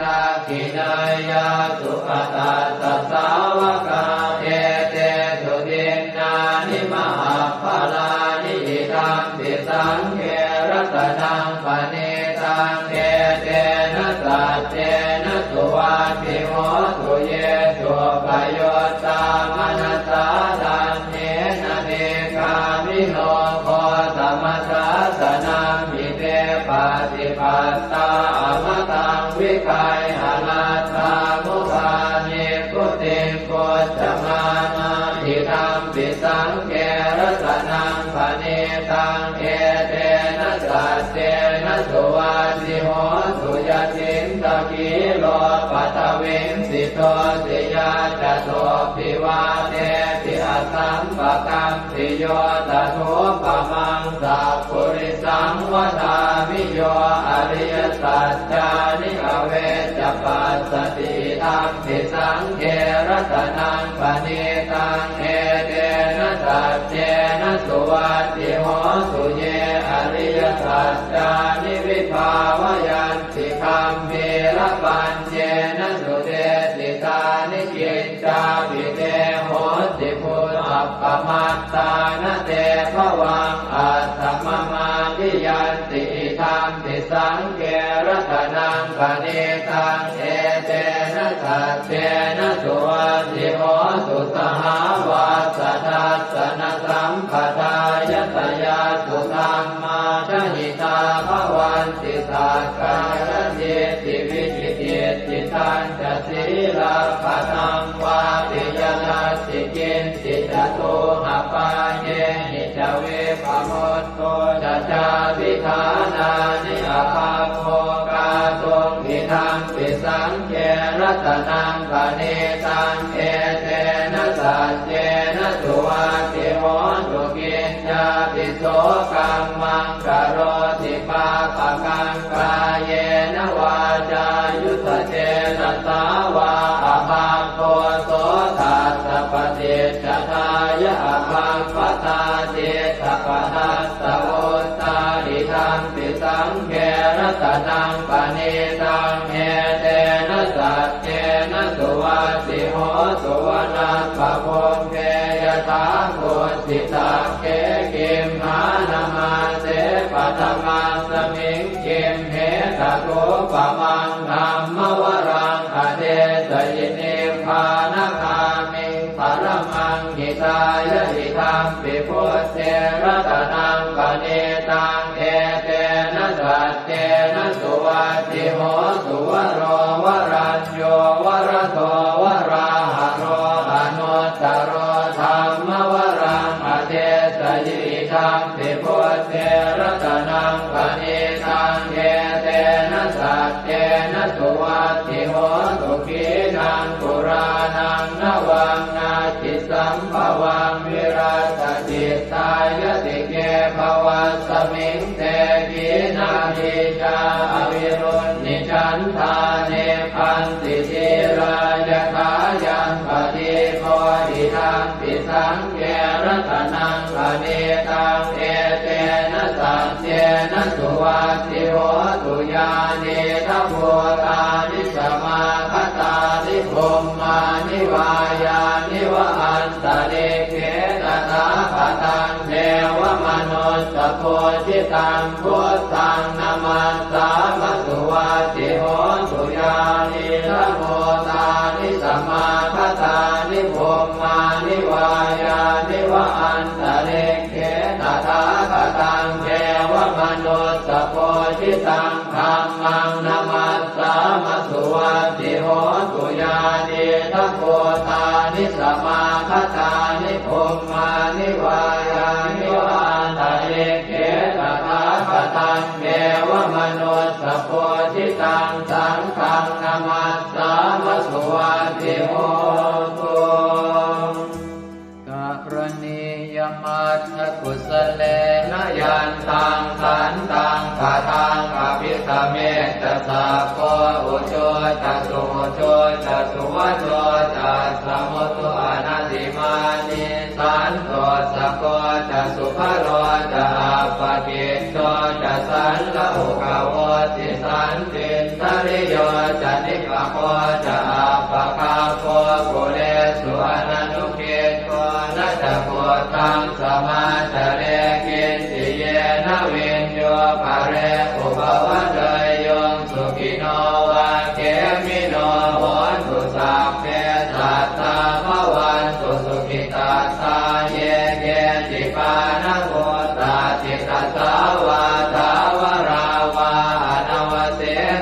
นะขินายาสุขตาสัสสาวกาเอเตสุตินนานิมหาภลานิอิทัมปิสังเขรัตนังปเนตังเอเตนะสัจเจนะสุวัตติโหสุเยสุปโยตามนัสสาทันเนนะเนกามิโนโคสมัสสะสนังมิเตปฏิปัตตาอมตังวิคัยหนาตามุปานิพุติงโกจมานาอิทัมปิสังเกรัตนังปเนตังเอเตนะสัจเจนะสุวัตติโหสุยตินตะกิโลปัตวิงสิโตสิยาจโตปิวาเตปิอสัมปะกัมปิโยตถุปมังสัพพุริสังวทามิโยอริยสัจจานิอเวจปัสสติธัมปิสังเขรัตนังปเนตังเอเตนะสัจเจนะสุวัตติโหสุเยอริยสัจจานิวิภาวยันติคัมภีรปัญเจนะสุเตติตานิกิจจาภิเตโหติพุทธัปปมัตตานะเตภวังอัตถมมาทิยันติธัมปิสังเขรัตนังปเนตังเอเตนะสัจเจนะสุวัตติโหสุสหาวาสทัสสนสัมปทายตยาสุธัมมาชหิตาภวันติสักกายจิตติวิจิติจิตัญจศีลาภตังวาปิยนัสสิกินสิจตุหปาเยหิจเวปโมตโตจะจาวิธานานิอาภาโภกาตุงอิทังปิสังเขรัตนังปเนตังเอเตนะสัจเจนะสุวัตติโหสุกินจาปิโสกัมมังกโรติปาปะกังกายเยนะวาจายุตเจนะสาวาอภาโคโสทัสสะปฏิจจทายะอภาปตาเจตปทัสสะโอตาอิทังปิสังเขรัตนังปเนตังเอเตนะสัจเจนะสุวัตติโหสุวนาปะโพเกยถาโคสิตาเกกิมหานามาเสปัตมังสมิงกิมเหตโกปะมังธัมมวรังอเดสยินิพพานคามิงปรมังหิตายะหิธัมปิพุทเทรัตนังปเนตังเอเตนะสัจเจนะสุวัตติโหสุวโรวรัญโยวรโตวราหะโรอนุตตโรธัมมวรังอเดสยิธัมปิพุทเทรัตนังปเนตังเอเตนะสัจเจนะสุวัตติโหสุขีนังปุรานังนวังนาจิสัมภวังวิรัตติตายติเกภวัสมิงเต ทิจาอวิรุณนิชันธาเนพันติจิรายถายังปฏิโพธิทังปิสังเกรัตนังอเนตังเอเตนะสัจเจนะสุวัตติโหตุญาเนทโพธานิสมาคตานิพมมานิวายานิวอันตะเลเขตตาปตังเทวมนุสสโพธิตังพุทธังนามัสสามสุวัตติโหตุญานิทโพธานิสมาคตานิพมมานิวายานิวอันตะเลเขตตาปตังเทวมนุสสโพธิตังธัมมังนามัสสามสุวัตติโหตุญานิทโพธานิสมาคตานิพมมานิวายานิวอันตะเลเขตตาปตังเทวมนุสสโพธิตังสังฆังนามัสสามสุวัตติโหตุกรณียมัตถกุสเลนะยันตังขันตังปะทังอภิสเมตสัพโพอุโชตสุโชตสุวโชตสมุตุอนัตติมานิสันโตสะโกตสุภโรตอัปปติโตตสันละหุกโวติสันติตริโยจนิกโคตอัปปคาโคกุเลสุอนันุเกโตนัตโกตังสมาจเรกินติเยนะเวนโยภะเรอุปวัตเตยงสุขิโนวะเกมิโนโหตุสัพเพสัตตาภวันตุสุขิตาตาเยเกจิปานะโหตาจิตตสาวาทาวราวาอนวเส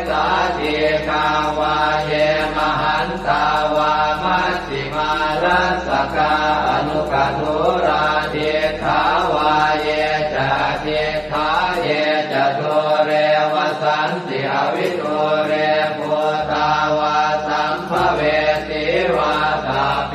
สาติกาวาเยมหันตาวามัชฌิมารัสสกาอนุกัตุราเทขาวาเยจะเทขาเยจะโทเรวสันติอวิโทเรภูตาวาสัมภเวติวาตาเพ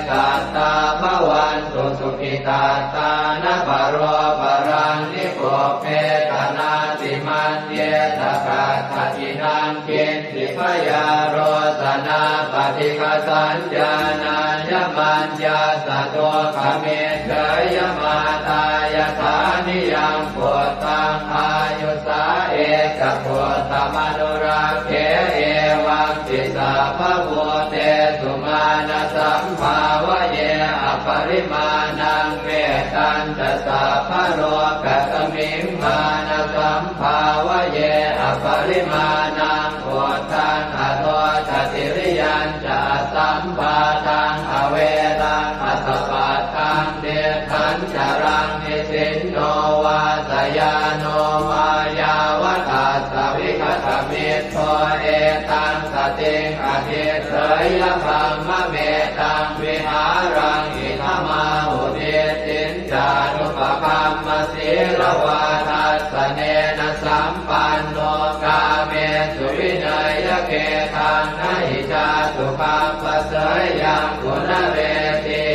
สัตตาภวันตุสุขิตาตานะปโรปรังนิโกเพตนาติมันเยตกาตตินังกินติพยาโรสนาปฏิฆาสัญญาณายมัญญาสะโตขเมเฉยมาตายฐานิยังโพตังอายุสาเอกโพธมนุราเขเอวังติสาภโวเตสุมาณสัมภาวะเยอปริมาณังเวตันตสาภโรกัสมิงมาณสัมภาวะเยอปริมาณังโพธังอโทจติริยัญจะสัมปาทังอเวรังอัสสปัตตังเดทันจรังนิสินโนวาสยาโนมายาวตัสสวิคตมิตโตเอตังสติงอธิเสยพรหมเมตังวิหารังอิทมาหุเดตินจานุปคัมมศีลวาทัสสเนนะสัมปันโนกาเมสุวินัยเกทังนะหิจาตุปัปปะเสยยังกุณเรติ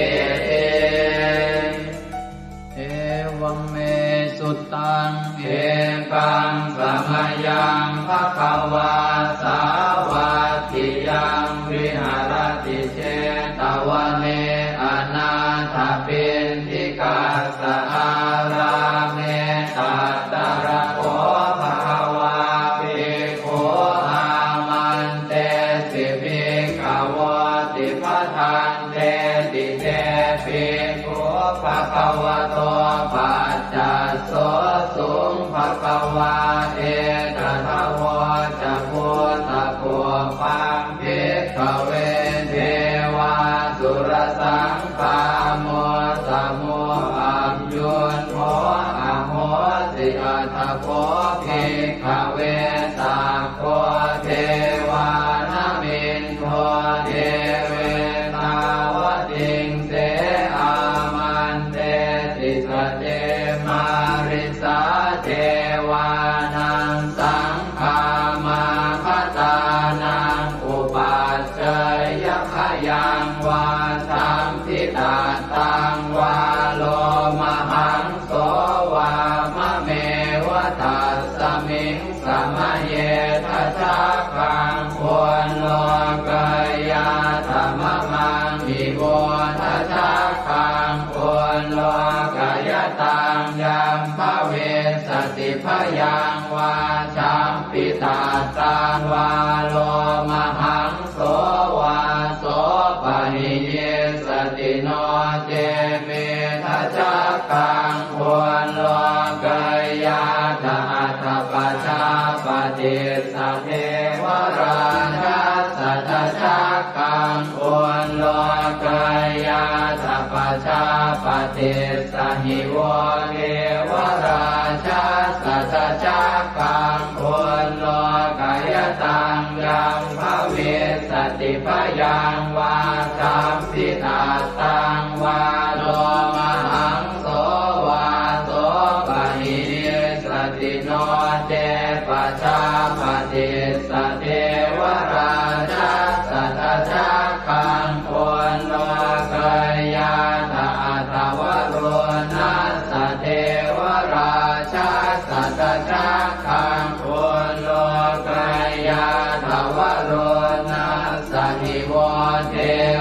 เอวังเมสุตังเอกังสมยังภควาสาวัตถิยังวิหารติเชตวันเนอนาถปิณฑิกาสอาราเมตัตตระโขภควาภิกขุอามันเตสิภิกขวติปทันเตติเตภิกขุภควโตปัจจัสโสสุงภควาเอตถาวจะพุทธภูปังภิกขเวเทวาสุรสังฆาโมสมุอัมยุนโมอโหสิอัตถโพภิกขเวสัพโพเทวานามินโทเทเวตาวติงเสอามันเตติสเตมาริสาเทวานังสังฆามาคตานังอุปัชฌยขยังวาสัมทิตาตังวาโลมหังโสวามะเมวะตัสสะ มิงสมะเยทัสสะคังควรโลกายาธรรมมังอิโวทัสสะคังควรโลกายตังยัมภเวสติพยังวาชัมปิตาตังวาโลมหังโสวาโสปะหิเยสติโนเจเมทัสสะคังควรโลกายาตาอัตปัจจาปฏิสัทเทวราชาสัทธะคังควรโลกายาตาปัจจาปฏิสหิโวเทวราชาสัทธะคังควรโลกายตังยัมภเวสติพยังวาชัมปิตาตังวาโลมหังโสวาโสปะหิเยสติโนเจปัจจาปฏิสเทวราชาสัทธะคังควรโลกายาตาตวโรนัสสเทวราชาสัทธะคังควรโลกายาตวโรนัสสหิโวเท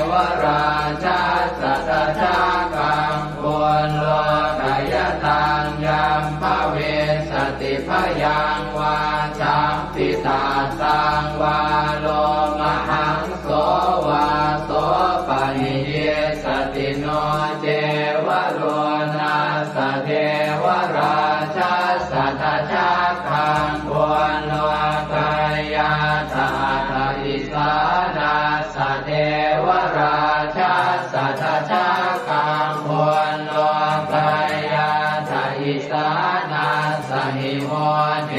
วราชาสัทธะคังควรโลกายตังยัมภเวสติพยังวาชัมปิตาตังวาโลมหังโสวาโสปะหิเยสติโนเจวโรนัสสเทวราชาสัทธะคังควรโลกายาตาตาอิสานาสเทวราชาสัทธะคังควรโลกายาตาอิสานาสหิโมเท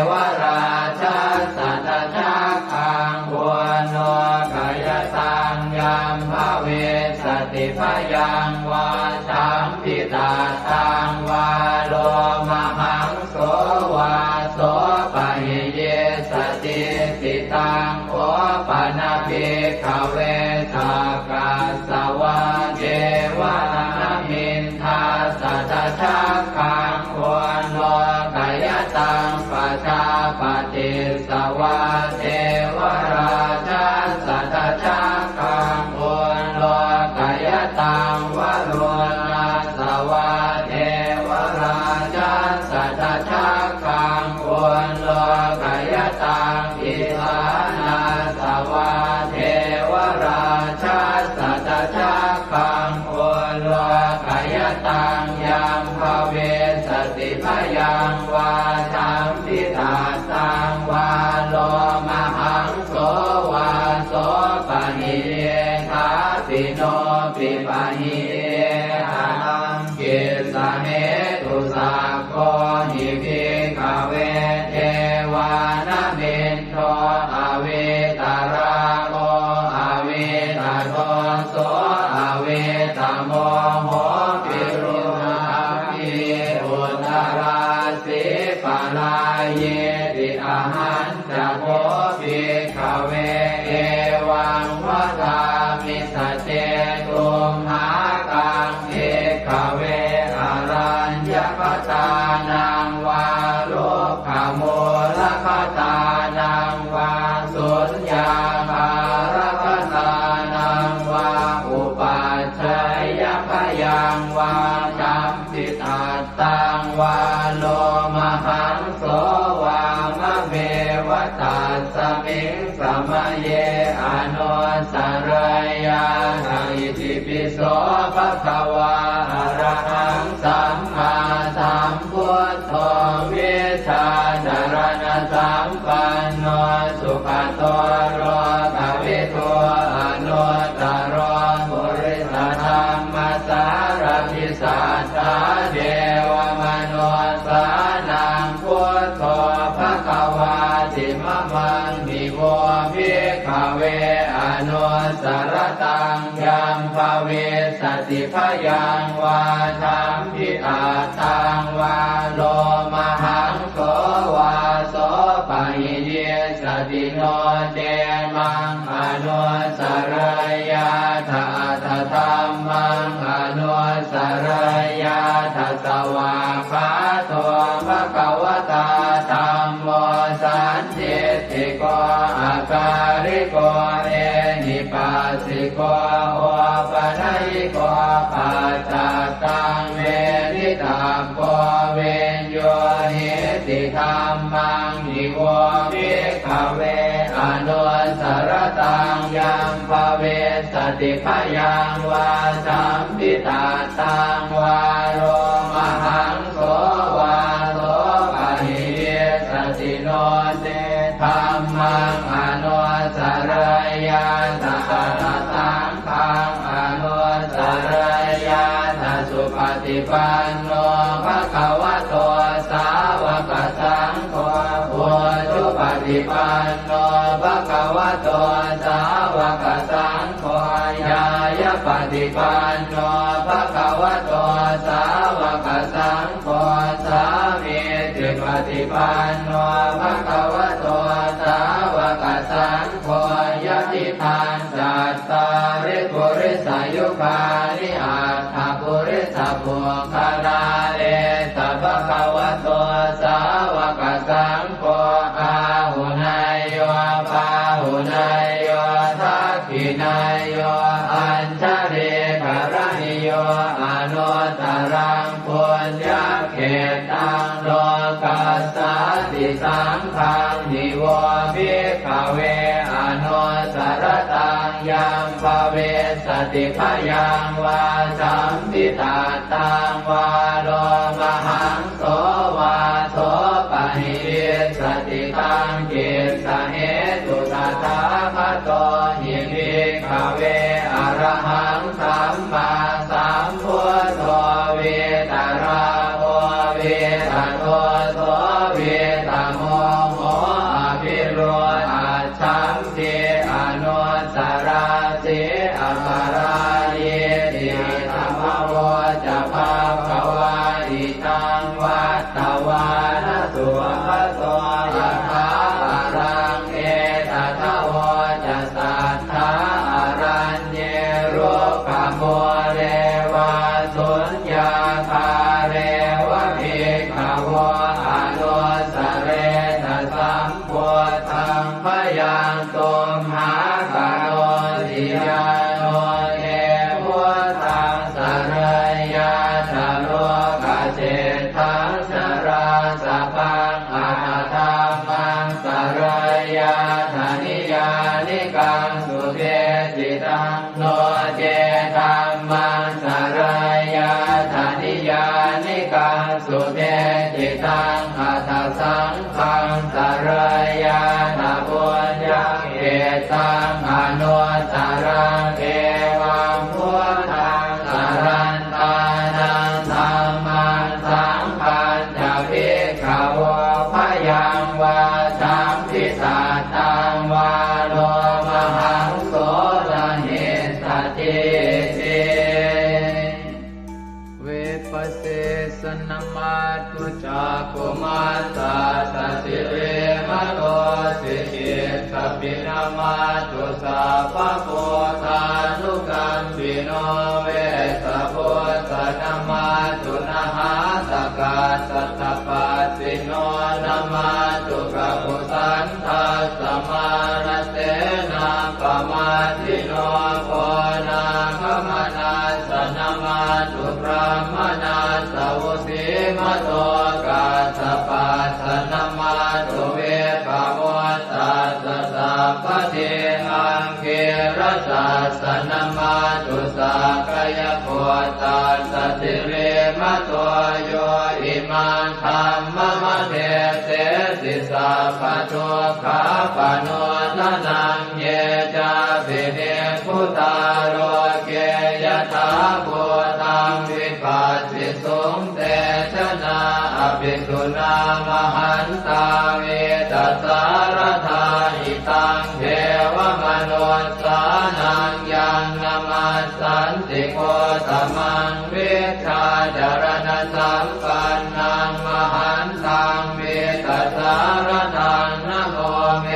วราชาสัทธะคังควรโลกายตังยัมภเวสติพยังวาชัมปิตาตังวาโลมหังโสวาโสปะหิเยสติติตังโอปะนาภิกขเวสักกัสสวะเจวะนามินทาสัทธะคังควรโลกายตังปัจจาปฏิสวะเทวราชาสัทธะคังควรโลกายตังวโรนัสสวะเทวราชาสัทธะคังควรโลกายตังอิสานาสวะเทวราชาสัทธะคังควรโลกายตังยัมภเวสติพยังวาชัมปิตาตังวาโลมหังโสวาโสปะหิเยทาปิโนปิปะหิเยหังกิสเนตุสักโคหิภิกขเวเทวานเมนโทอเวตาราโมอเวตาโทโสอเวตาโมโหปิรุนาภิอุตตราสิปะลาเยติอาหันจะโพภิกขเวเอวังวะทามิสเจตุมหากังเอกขเวอารัญญปตานังวาโลภโมลคตานังวาสุญญาภารคตานังวาอุปัชฌยพยังวาจัมปิตาตังวาโลมหังโสวามะเมวตัสสมิงสมะเยอนุสรยาอิติปิโสภะคะวาอะระหังสัมมาสัมพุทโธวิชาจารณะสัมปันโนสุขโตโรกวิทูอนุตตรปุริสธรรมสารพิสัทธาเดวมนุสานังพุทโธภะคะวาติมะมังมิโวภิกขเวอนุสรตังยัมภเวสติพยังวาชัมปิตาตังวาโลมหังโสวาโสปะหิเยสติโนเจมังอนุสรยาทาทธัมมังอนุสรยาทัสสวาคาโตภะคะวะตาธัม สันติติโกอาการิโกเอหิปัสสิโกโอปนัยโกปัจจตังเวทิตาโกเวนโยหิติธัมมังนิโวภิกขเวอนุสรตังยัมภเวสติพยังวาสัมปิตาตังวาโรมหังโสวาโสปะหิสติโนเตธัมมังอนุสรยาตถาตังขังอนุสรยาตสุปฏิปันโนภะคะวะโตสาวกสังโฆอุชุปฏิปันโนภะคะวะโตสาวกสังโฆญาญาปฏิปันโนภะคะวะโตสาวกสังโฆสามีจิปฏิปันโนภะคะวะโตสาวกสังโฆยะติทานจัตตาริปุริสายุคานิอัตถปุริสปุคลาเอตภะคะวะโตสาวกสังโฆอาหุนายโยปาหุนายโยทักขินายโยอัญชริกรณิโยอนุตตรังปุญญเขตังโลกัสสติสังฆังนิโวภิกขเวอนุสรตังยัมภเวสติพยังวาสัมปิตาตังวาโลมหังโสวาโสปะหิสติตังกิสสะเหตุตถาคตหิภิกขเวอรหังสัมมาสัมพุทโธเวตราโภเวตโตโสเวตโมโหอภิโรอาชัมเทอนุสราเสอปาราเยติธรรมโวจะภาควาอิตังวัตตวานสุภโสยะถาอรังเอตถาวจะสัทธาอรัญเยโรกโมเรวาสุญญาคาเรวะภิกขวะอนุสเรตสัมโพธังพยังตุมหากโนติยาโนเทพุทธังสรยาชโลกเจตังสราสพังอาธรรมังสรยาธนิยานิกังสุเทจิตังโนเจธัมมังสรยาธนิยานิกังสุเทจิตังอัตถสังฆังสรยาธปุญญเขตังอนุสรังเอวังพุทธังสรันตานังธัมมังสังฆังจะภิกขวะพยังวาสัมภิสาตังวาโลมหังโสรหิสติเตเวปัสเสสนมาตุจักขุมาตาสสิเรมโตสิกิสปินามาตุสัพพะโพธานุกัมปิโนเวสะโพธนามาตุนะหาตกาสัตตปัสสิโนนามาตุกะปุสันทัสสมานเสนาปมาทิโนโพนาคมนาสนามาตุพระมนาสวุสีมโตกาสปัสสนามาตุเวปโมตัสสะสัพพะเทอังเกรสัสสนามาตุสักกายโพตัสสะติเรมโตโยอิมังธัมมะมะเทเสสิสัพพะทุกขาปโนทนังเยจาภิเนพุทธาโรเกยถาภูตังวิปัสสิสุงเตชนะอภิสุนามหันตาเวตัสสารธาอิตังเทวมนุสสานังยังนามัสสันติโกตมังวิชาจารณสัมปันนังมหันตังเวตัสสารทังนะโมเม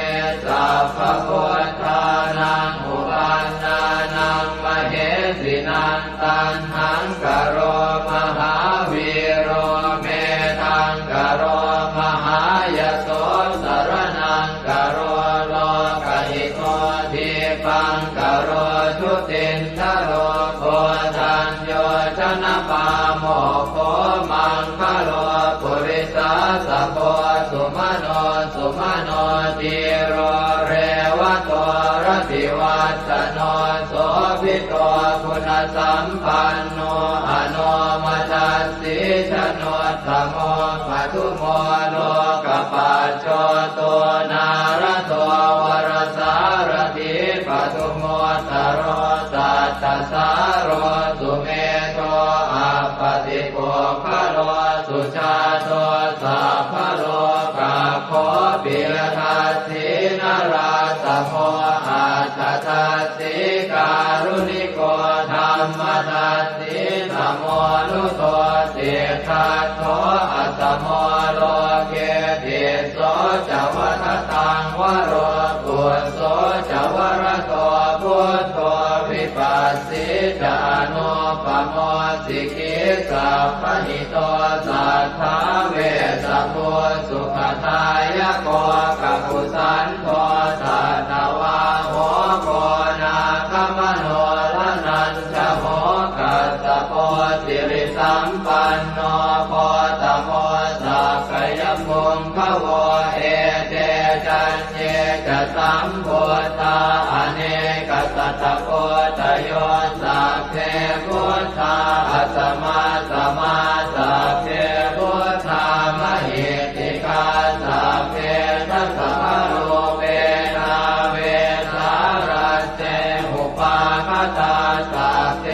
สัพพะพุทธานังอุปันนานังมเหสินังตันหังกโรมหาวีโรเมทังกโรมหายโสสโร สุมาโนติโรเรวะโตรติวัตโนโสภิโตคุณสัมปันโนอโนมัสสิชโนตโมปัทุโมโลกปัจโจโตนารโตวรสารถิปัทุโมตโรสัตตสารโรสุเมโตอัปปติโกภโลสุชาโตสัพพโลกาโคปิยทัสสินาราสโมอัตตทัสสิการุณิโกธัมมทัสสิสมโมนุโตเตทัสโตอัตโมโลเกติโสจวัฏตังวโรกุโสจวรโตพุทโธวิปัสสิจานุปโมสิกิสัพพหิโตสัทธาเวสสุสุขทายโกกัปปุสันโตสัตวาโหโกนาคมโนลนันจโหกัสสโพสิริสัมปันโนโพตโมสักขยมุงภโวเอเตจันเยจะสัมโพธาอเนกสัตตโพธโยสัพเพพุทธาอัสมาสมาสัพเพพุทธามหิติกาสัพเพทัสสะโลเวนาเวสารัสเตหุปาคตาสัพเพ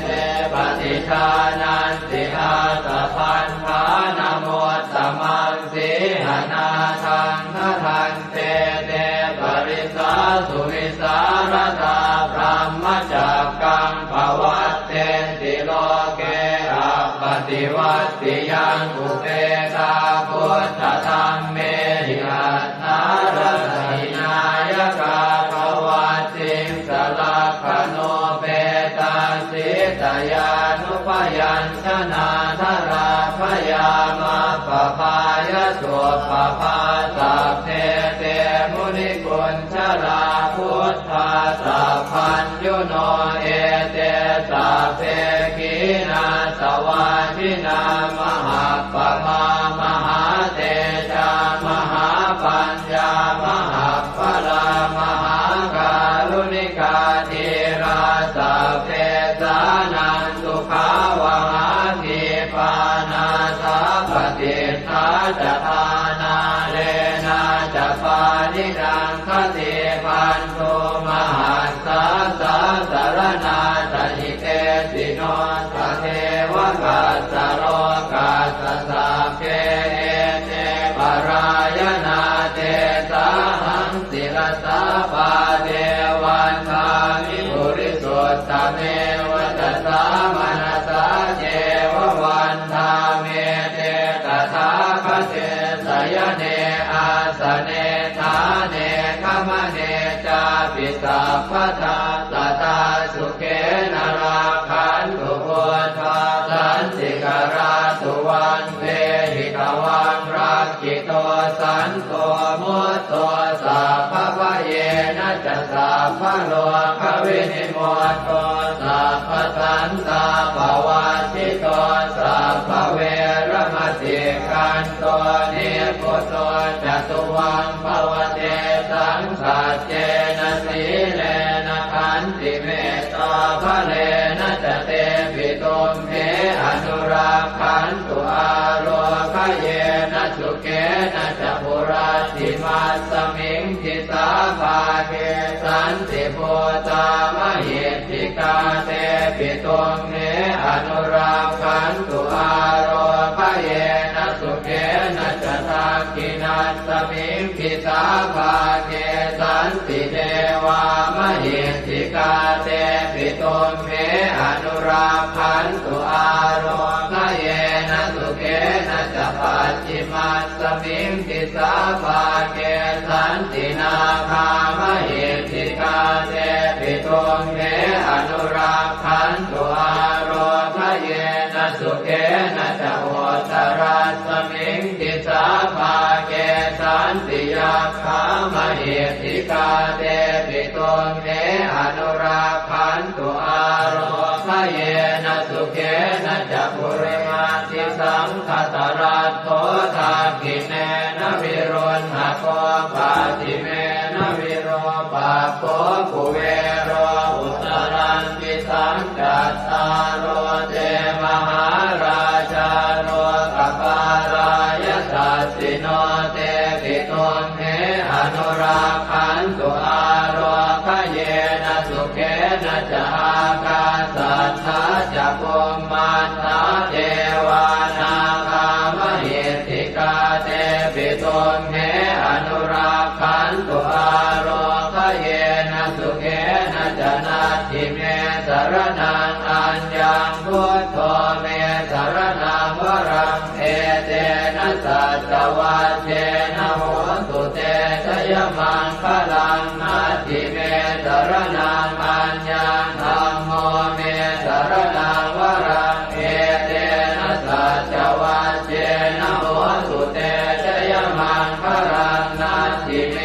เตปฏิชานันติอาสะพันธานโมตตมังสีหนาทังทันเตเตปริสาสุวิสารตาพรหมจักกังภวัตเตติโลเกอัปปติวัตติยังอุเปกาพุทธธรรมเมหิอัตถารถินายกาภวัตติสลักขโนเปตาสิตยานุปยัญชนะทราพยามาปภายสุปภาสัพเพเตมุนิกุญชลาพุทธาสัพพัญญุโนเอเตสัพเพขีนาสวาทินามหาปมามหาเตจามหาปัญญามหาพลามหาการุณิกาธีราสัพเพสานันตุขาวหาทีปานาสัพพติทาจทานาเลนะจะปานิดังคติปันโทมหัสสะสะสารนาตหิเตสิโนทะเทวกัสสะโลกัสสะสัพเพเอเตปรายนาเตสาหังศิลสาปาเทวันทามิปุริสุทธเมวัตสามนัสสะเจววันทาเมเตตถาคเตสยเนอาสเนธาเนขมเนจาปิสัพพทาสตาสุเขนราคันตุพุทธาสันติกราสุวันเวหิตวังรักขิโตสันโตมุตโตสัพพะเยนะจะสัพพะโลกวินิโมตโตสัพพะสันตาภวัติโตสัพพะเวรมติกันโตนิพุตโตจตุวังภวเตสังสัจเจนะสีเลนะขันติเมตตาภะเลนะจะเตปิตุมเหอนุราคันตุอาโลคเยนะสุเกนะจะปุราติมัสสมิงทิสาภาเกสันติโพตามหิทธิกาเตปิตุมเหอนุราคันตุอาโลคเยนะสุเกนะจะทักขินัสสมิงทิสาภาเกสันติเทวามหิทธิกาเตปิตุมเหอนุราคันตุอาโลคเยนะสุเกนะจะปัจฉิมัสสมิงทิสาภาเกสันตินาคามหิทธิกาเตปิตุมเหอนุราคันตุอาโลคเยนะสุเกนะจะโหตรัสสมิงทิสาภาเกสันติยาคามหิทธิกาเตปิตุมเหอนุราคันตุอาโลค เยนะสุเขนะจักขุริมาติสังคตรัตโตทากิเนนะวิรุณหะโกปาติเมนะวิโรปาโกกุเวโรอุตรันติสังกัตตาโรเตมหาราชาโรกปารายสัสสิโนเตปิตุมเหอนุราคันตุอาโรคเยนะสุเขนะจะอากาสัทธาจะกุมมันตาเทวานากามหิติกาเตปิตุมเหอนุราคันตุอาโรคเยนะสุเขนะจะนาทิเมสรนังอัญญังพุทโธเมสรนังวรังเอเตนะสัจวัชเชนะโหตุเตชยมังคลังนาทิเมสรนังอัญญังธัมโมเมสรนังวรังเอเตนะสัจวัชเชนะโหตุเตชยมังคลังนาทิเม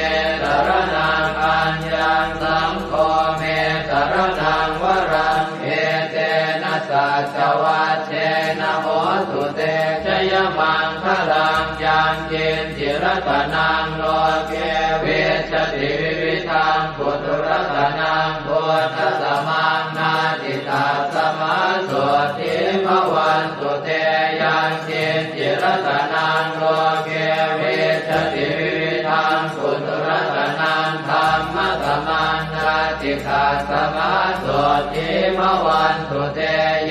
สรนังอัญญังสังโฆเมสรนังวรังเอเตนะสัจวัชเชนะโหตุเตชยมังคลังยังเจนจิรตนังโลเกเวชติวิวิธังปุถุรตนังโพธสมังนาติตาสมาโสติภวันตุเตยังเจนจิรตนังโลเกเวชติวิวิธังปุถุรตนังธรรมสมังนาติตาสมาโสติภวันตุเต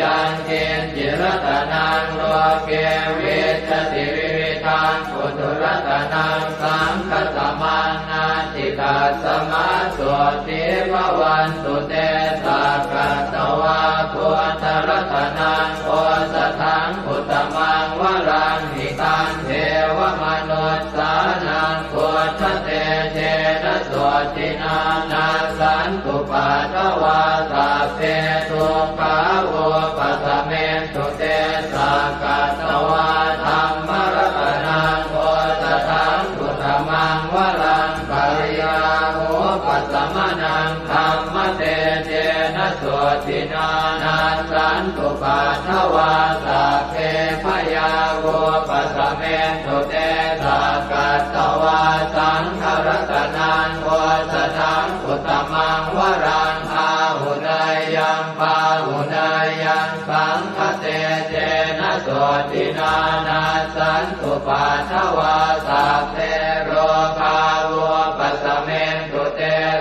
ยังเจนจิรตนังโลเกเวชติวิวิธังปุถุรตนังสังฆสมังนาติตาสมาโสติภวันตุเตสักกตวาพุทธรัตนังโอสถังอุตมังวรังหิตังเทวมนุสสานังพุทธเตเจนะโสตินานาสันตุปัฏฐวาสัพเพทุกขาโวปัสสเมตุเตสักกตวาธัมมรัตนังโอสถังอุตมังวรังปริยาโหปัสสมนังธัมมเตเจนะโสตินานาสันตุปัฏฐวาสัพเพพยาโวปัสสเมตุเตสักกตวาสังฆรัตนังโอสถังอุตมังวรังอาหุนายยังปาหุนายยังสังฆเตเจนะโสตินานาสันตุปัฏฐวาสัพเพโรคาโวปัสสเมตุเต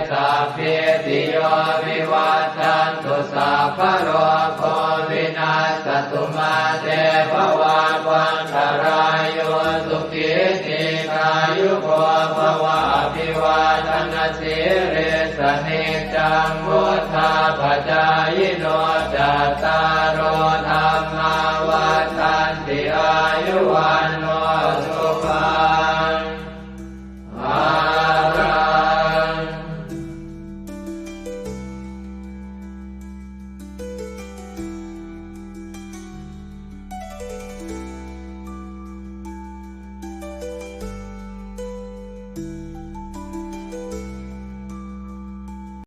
สัพเพติโยวิวัชชันตุสัพพะโรโควินาศตุมาเตภวันวันตรายโยสุขิติกายุโกภวะอภิวาทนาสิริสนิจังวุฒาปัจจายโนจัตตา